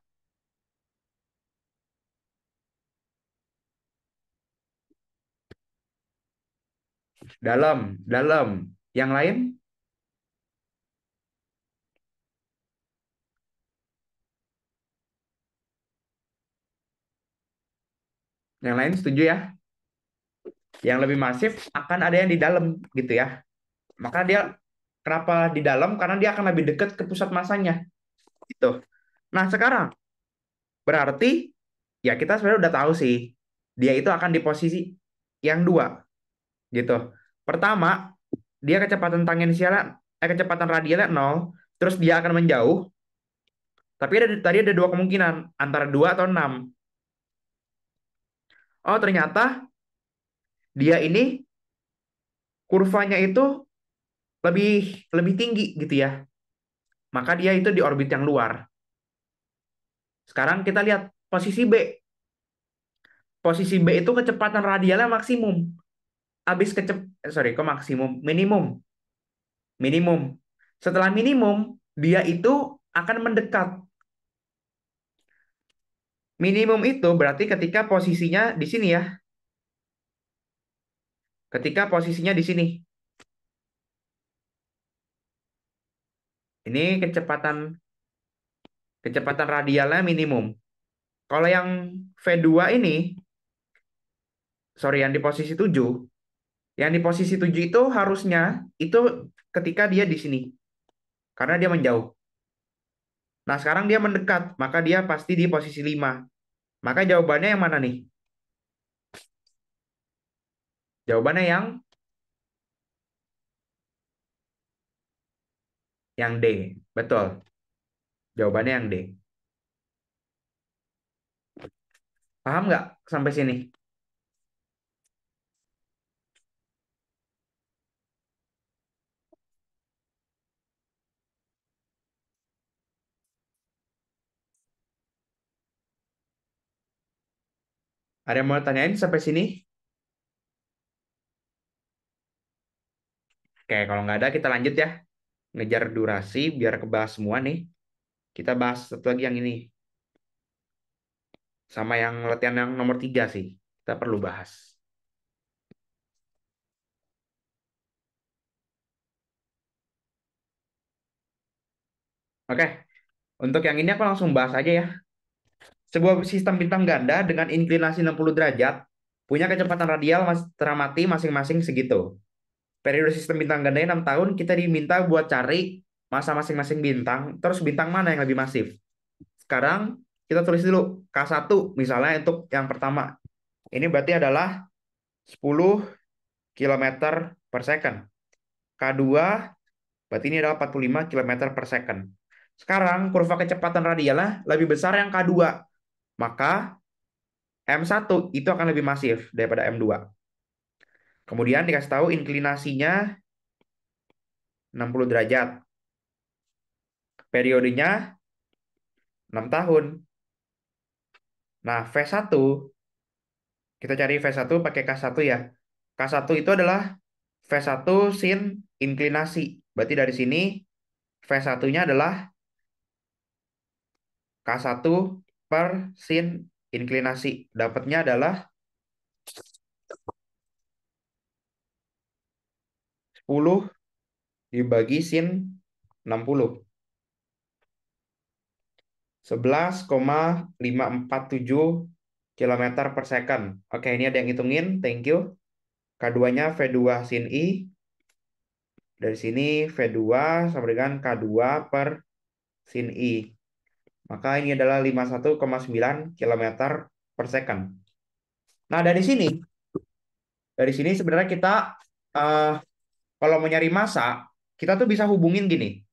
Dalam, dalam. Yang lain? Yang lain setuju ya? Yang lebih masif akan ada yang di dalam gitu ya. Maka dia kenapa di dalam? Karena dia akan lebih dekat ke pusat masanya gitu. Nah, sekarang berarti ya kita sebenarnya udah tahu sih dia itu akan di posisi yang dua gitu. Pertama, dia kecepatan tangensialnya kecepatan radialnya nol, terus dia akan menjauh. Tapi tadi ada dua kemungkinan antara 2 atau 6. Oh, ternyata dia ini kurvanya itu lebih lebih tinggi gitu ya. Maka dia itu di orbit yang luar. Sekarang kita lihat posisi B. Posisi B itu kecepatan radialnya maksimum. Habis sorry, kok maksimum? Minimum. Minimum. Setelah minimum, dia itu akan mendekat. Minimum itu berarti ketika posisinya di sini ya. Ketika posisinya di sini. Ini kecepatan radialnya minimum. Kalau yang V2 ini, sorry yang di posisi 7, yang di posisi 7 itu harusnya itu ketika dia di sini. Karena dia menjauh. Nah, sekarang dia mendekat, maka dia pasti di posisi 5. Maka jawabannya yang mana nih? Jawabannya yang D. Betul. Jawabannya yang D. Paham nggak sampai sini? Ada yang mau tanyain sampai sini? Oke, kalau nggak ada kita lanjut ya. Ngejar durasi biar kebahas semua nih. Kita bahas satu lagi yang ini. Sama yang latihan yang nomor 3 sih. Kita perlu bahas. Oke, untuk yang ini aku langsung bahas aja ya. Sebuah sistem bintang ganda dengan inklinasi 60 derajat punya kecepatan radial teramati masing-masing segitu. Periode sistem bintang gandanya 6 tahun, kita diminta buat cari masa masing-masing bintang, terus bintang mana yang lebih masif. Sekarang kita tulis dulu K1 misalnya untuk yang pertama. Ini berarti adalah 10 kilometer per second. K2 berarti ini adalah 45 kilometer per second. Sekarang kurva kecepatan radialnya lebih besar yang K2. Maka M1 itu akan lebih masif daripada M2. Kemudian dikasih tahu inklinasinya 60 derajat. Periodenya 6 tahun. Nah, V1, kita cari V1 pakai K1 ya. K1 itu adalah V1 sin inklinasi. Berarti dari sini V1-nya adalah K1 per sin inklinasi. Dapatnya adalah 10 dibagi sin 60. 11,547 kilometer per second. Oke, ini ada yang hitungin. Thank you. K2-nya V2 sin I. Dari sini V2 sama dengan K2 per sin I. Maka ini adalah 51,9 kilometer per second. Nah, dari sini sebenarnya kita eh, kalau mau nyari massa, kita tuh bisa hubungin gini.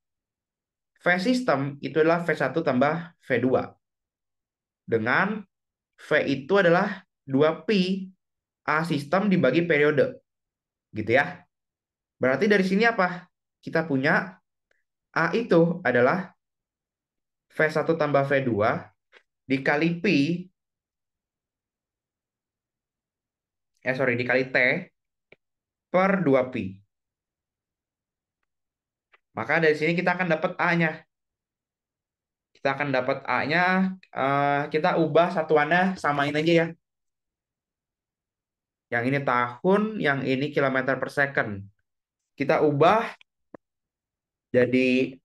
V system itu adalah V1 tambah V2 dengan V itu adalah 2pi A system dibagi periode, gitu ya. Berarti dari sini apa? Kita punya A itu adalah V1 tambah V2 dikali pi, dikali T per 2pi. Maka dari sini kita akan dapat A-nya. Kita akan dapat A-nya, kita ubah satuannya, samain aja ya. Yang ini tahun, yang ini kilometer per second. Kita ubah jadi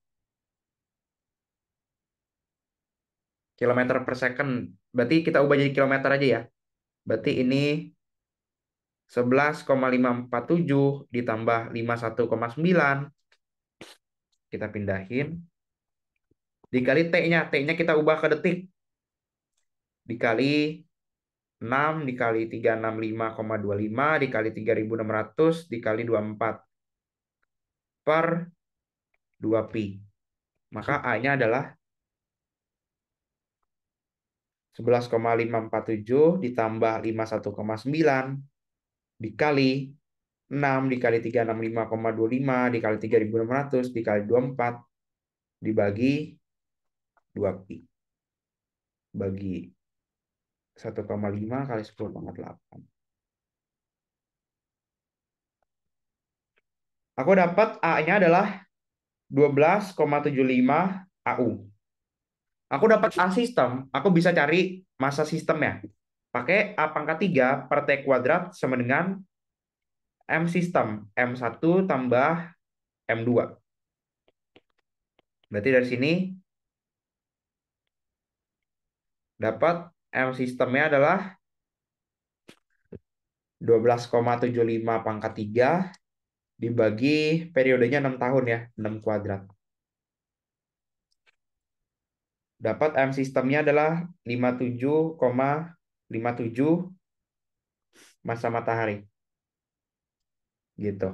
kilometer per second. Berarti kita ubah jadi kilometer aja ya. Berarti ini 11,547 ditambah 51,9. Kita pindahin. Dikali T-nya. T-nya kita ubah ke detik. Dikali 6 dikali 365,25 dikali 3600 dikali 24 per 2pi. Maka A-nya adalah 11,547 ditambah 51,9 dikali 6 dikali 365,25 dikali 3600 dikali 24 dibagi 2pi. Bagi 1,5 kali 10,8. Aku dapat A-nya adalah 12,75 AU. Aku dapat A sistem, aku bisa cari massa sistemnya. Pakai A pangkat 3 per T kuadrat sama dengan M sistem. M1 tambah M2. Berarti dari sini dapat M sistemnya adalah 12,75 pangkat 3 dibagi periodenya 6 tahun ya, 6 kuadrat. Dapat M sistemnya adalah 57,57 massa matahari. Gitu.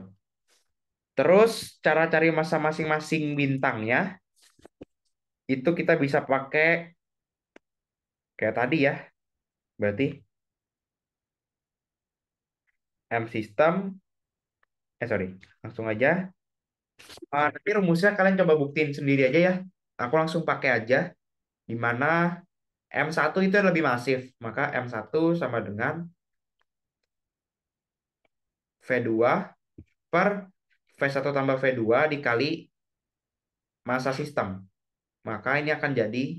Terus cara cari massa masing-masing bintangnya itu kita bisa pakai kayak tadi ya. Berarti M system, langsung aja. Nanti rumusnya kalian coba buktiin sendiri aja ya. Aku langsung pakai aja. Di mana M1 itu lebih masif. Maka M1 sama dengan V2 per V1 tambah V2 dikali massa sistem. Maka ini akan jadi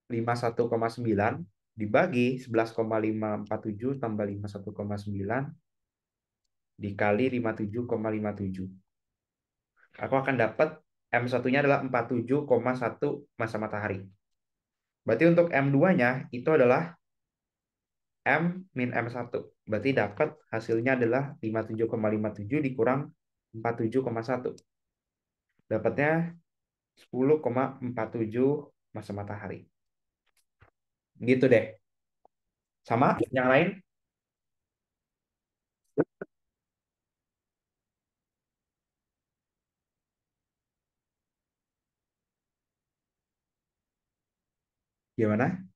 51,9 dibagi 11,547 tambah 51,9 dikali 57,57. Aku akan dapat M1-nya adalah 47,1 massa matahari. Berarti untuk M2-nya itu adalah M min M1. Berarti dapat hasilnya adalah 57,57 dikurang 47,1. Dapatnya 10,47 massa matahari. Gitu deh. Sama yang lain? Gimana?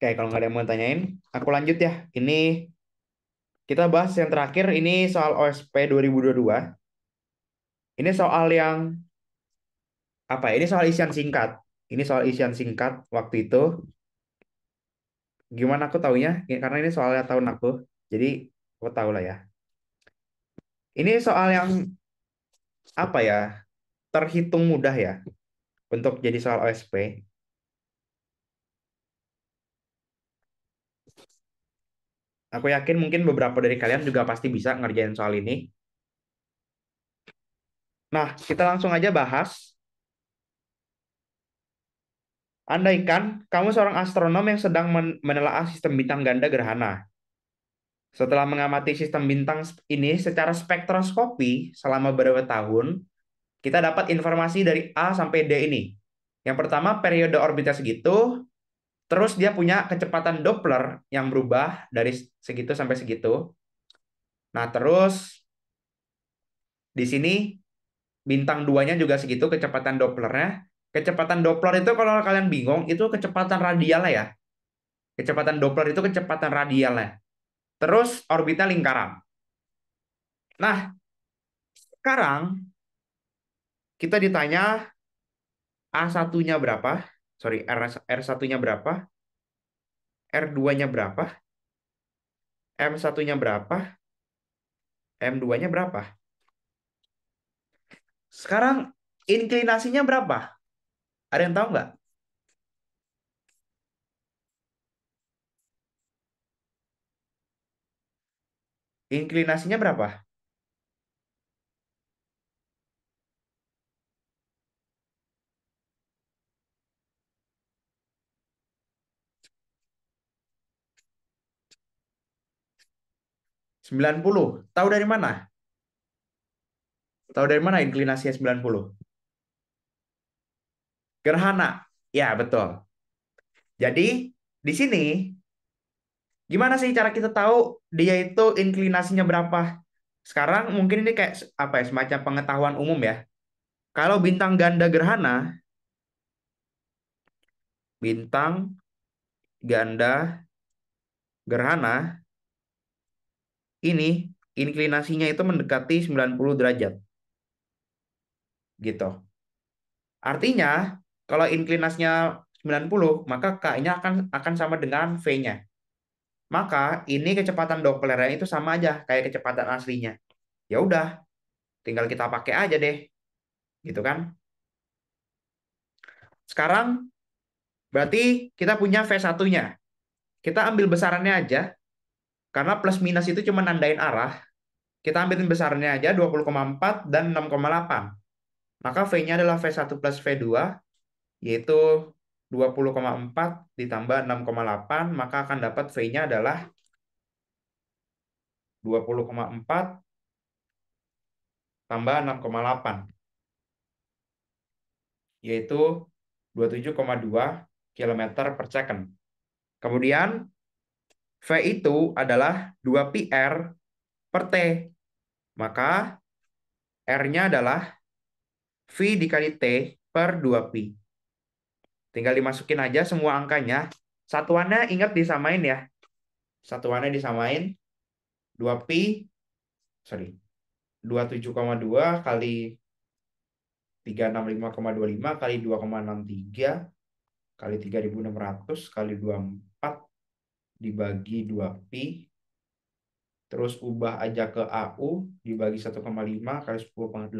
Oke, kalau nggak ada yang mau tanyain, aku lanjut ya. Ini kita bahas yang terakhir, ini soal OSP 2022. Ini soal yang apa ya? Ini soal isian singkat. Ini soal isian singkat waktu itu. Gimana aku taunya? Karena ini soalnya tahun aku. Jadi aku tahu lah ya. Ini soal yang apa ya? Terhitung mudah ya untuk jadi soal OSP. Aku yakin mungkin beberapa dari kalian juga pasti bisa ngerjain soal ini. Nah, kita langsung aja bahas. Andaikan kamu seorang astronom yang sedang menelaah sistem bintang ganda gerhana. Setelah mengamati sistem bintang ini secara spektroskopi selama beberapa tahun, kita dapat informasi dari A sampai D ini. Yang pertama, periode orbitnya segitu, terus dia punya kecepatan Doppler yang berubah dari segitu sampai segitu. Nah, terus di sini bintang duanya juga segitu kecepatan Dopplernya. Kecepatan Doppler itu kalau kalian bingung, itu kecepatan radialnya ya. Kecepatan Doppler itu kecepatan radialnya. Terus orbitnya lingkaran. Nah, sekarang kita ditanya A1-nya berapa? Sorry, R1-nya berapa? R2-nya berapa? M1-nya berapa? M2-nya berapa? Sekarang inklinasinya berapa? Ada yang tahu nggak? Inklinasinya berapa? 90. Tahu dari mana? Tahu dari mana inklinasinya 90? Gerhana. Ya, betul. Jadi, di sini gimana sih cara kita tahu dia itu inklinasinya berapa? Sekarang mungkin ini kayak apa ya, semacam pengetahuan umum ya. Kalau bintang ganda gerhana, bintang ganda gerhana ini inklinasinya itu mendekati 90 derajat gitu. Artinya, kalau inklinasinya 90, maka K-nya akan sama dengan V-nya. Maka ini kecepatan Dopplernya itu sama aja kayak kecepatan aslinya. Ya udah, tinggal kita pakai aja deh, gitu kan? Sekarang berarti kita punya V1-nya. Kita ambil besarannya aja, karena plus minus itu cuma nandain arah. Kita ambilin besarannya aja 20,4 dan 6,8. Maka V-nya adalah V1 plus V2, yaitu 20,4 ditambah 6,8, maka akan dapat V-nya adalah 20,4 tambah 6,8, yaitu 27,2 km per second. Kemudian V itu adalah 2πr per T. Maka R-nya adalah V dikali T per 2π. Tinggal dimasukin aja semua angkanya. Satuannya ingat disamain ya. Satuannya disamain 2π, sorry, 27,2 kali 365,25 kali 2,63 kali 3.600 kali 24 dibagi 2π. Terus ubah aja ke AU dibagi 1,5 kali 10,8.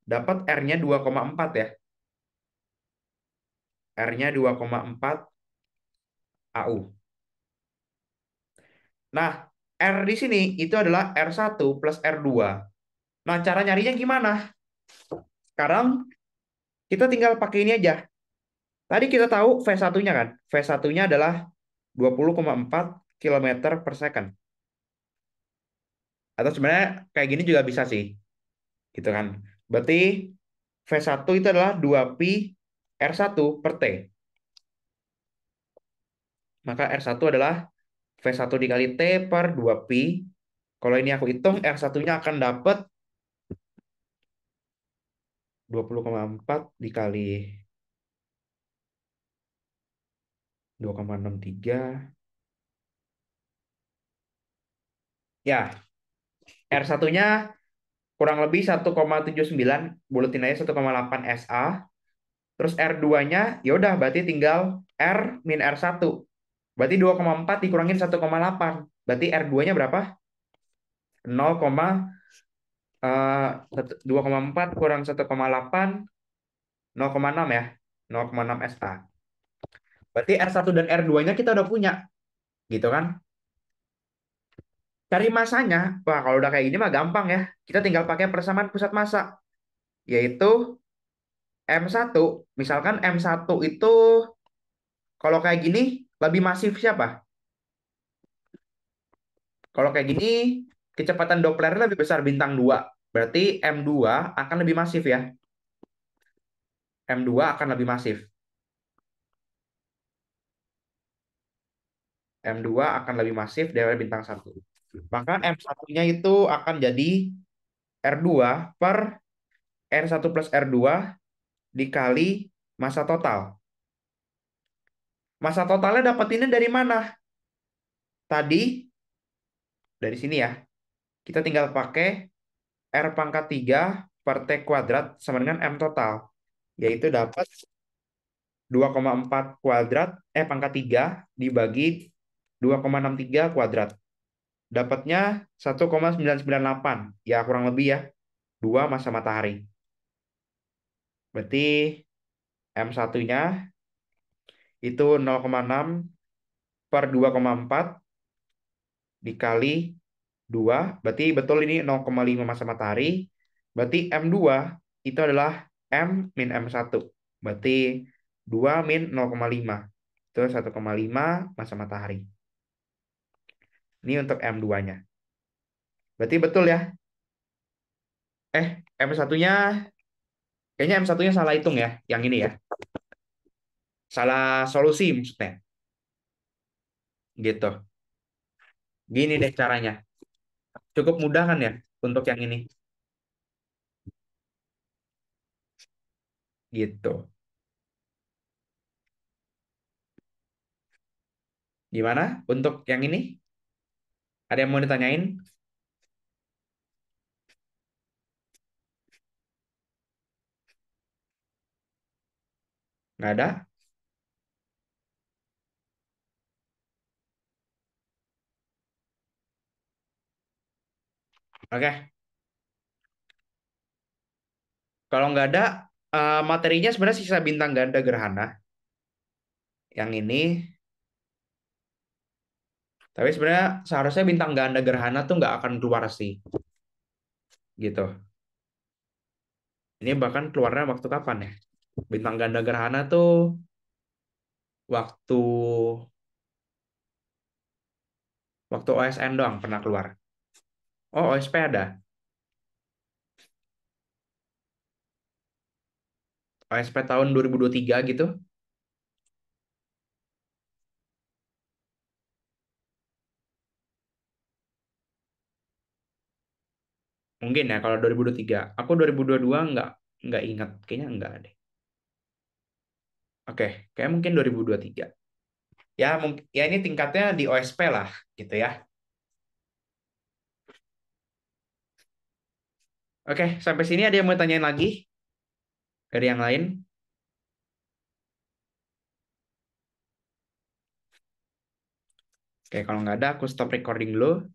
Dapat R-nya 2,4 ya. R-nya 2,4 AU. Nah, R di sini itu adalah R1 plus R2. Nah, cara nyarinya gimana? Sekarang kita tinggal pakai ini aja. Tadi kita tahu V1-nya kan? V1-nya adalah 20,4 km per second. Atau sebenarnya kayak gini juga bisa sih. Gitu kan. Berarti V1 itu adalah 2π R1 per T. Maka R1 adalah V1 dikali T per 2π. Kalau ini aku hitung, R1-nya akan dapat 20,4 dikali 2,63. Ya, R1-nya kurang lebih 1,79, bulatin aja 1,8 SA. Terus R2-nya, ya udah berarti tinggal R min R1. Berarti 2,4 dikurangin 1,8. Berarti R2-nya berapa? 0, 2,4 kurang 1,8, 0,6 ya. 0,6 SA. Berarti R1 dan R2-nya kita udah punya, gitu kan? Cari masanya, wah kalau udah kayak gini mah gampang ya. Kita tinggal pakai persamaan pusat massa, yaitu M1, misalkan M1 itu kalau kayak gini lebih masif siapa? Kalau kayak gini kecepatan Dopplernya lebih besar bintang 2. Berarti M2 akan lebih masif ya. M2 akan lebih masif. M2 akan lebih masif dari bintang 1. Maka M1-nya itu akan jadi R2 per R1 plus R2 dikali massa total. Massa totalnya dapat ini dari mana? Tadi dari sini ya. Kita tinggal pakai R pangkat 3 per T kuadrat sama dengan M total. Yaitu dapat 2,4 kuadrat, pangkat 3 dibagi 2,63 kuadrat. Dapatnya 1,998. Ya kurang lebih ya. 2 massa matahari. Berarti M1-nya itu 0,6 per 2,4 dikali 2. Berarti betul ini 0,5 massa matahari. Berarti M2 itu adalah M min M1. Berarti 2 min 0,5. Itu 1,5 massa matahari. Ini untuk M2-nya. Berarti betul ya. M1-nya, kayaknya M1-nya salah hitung ya. Yang ini ya. Salah solusi maksudnya. Gitu. Gini deh caranya. Cukup mudah kan ya untuk yang ini. Gitu. Gimana untuk yang ini? Ada yang mau ditanyain? Nggak ada? Oke. Kalau nggak ada, materinya sebenarnya sisa bintang ganda gerhana. Yang ini, tapi sebenarnya seharusnya bintang ganda gerhana tuh nggak akan keluar sih. Gitu. Ini bahkan keluarnya waktu kapan ya? Bintang ganda gerhana tuh waktu waktu OSN doang pernah keluar. Oh, OSP ada. OSP tahun 2023 gitu. Mungkin ya kalau 2023. Aku 2022 nggak ingat. Kayaknya nggak deh. Oke, kayak mungkin 2023. Ya, mungkin ya ini tingkatnya di OSP lah gitu ya. Oke, sampai sini ada yang mau tanyain lagi dari yang lain? Oke, kalau nggak ada, aku stop recording dulu.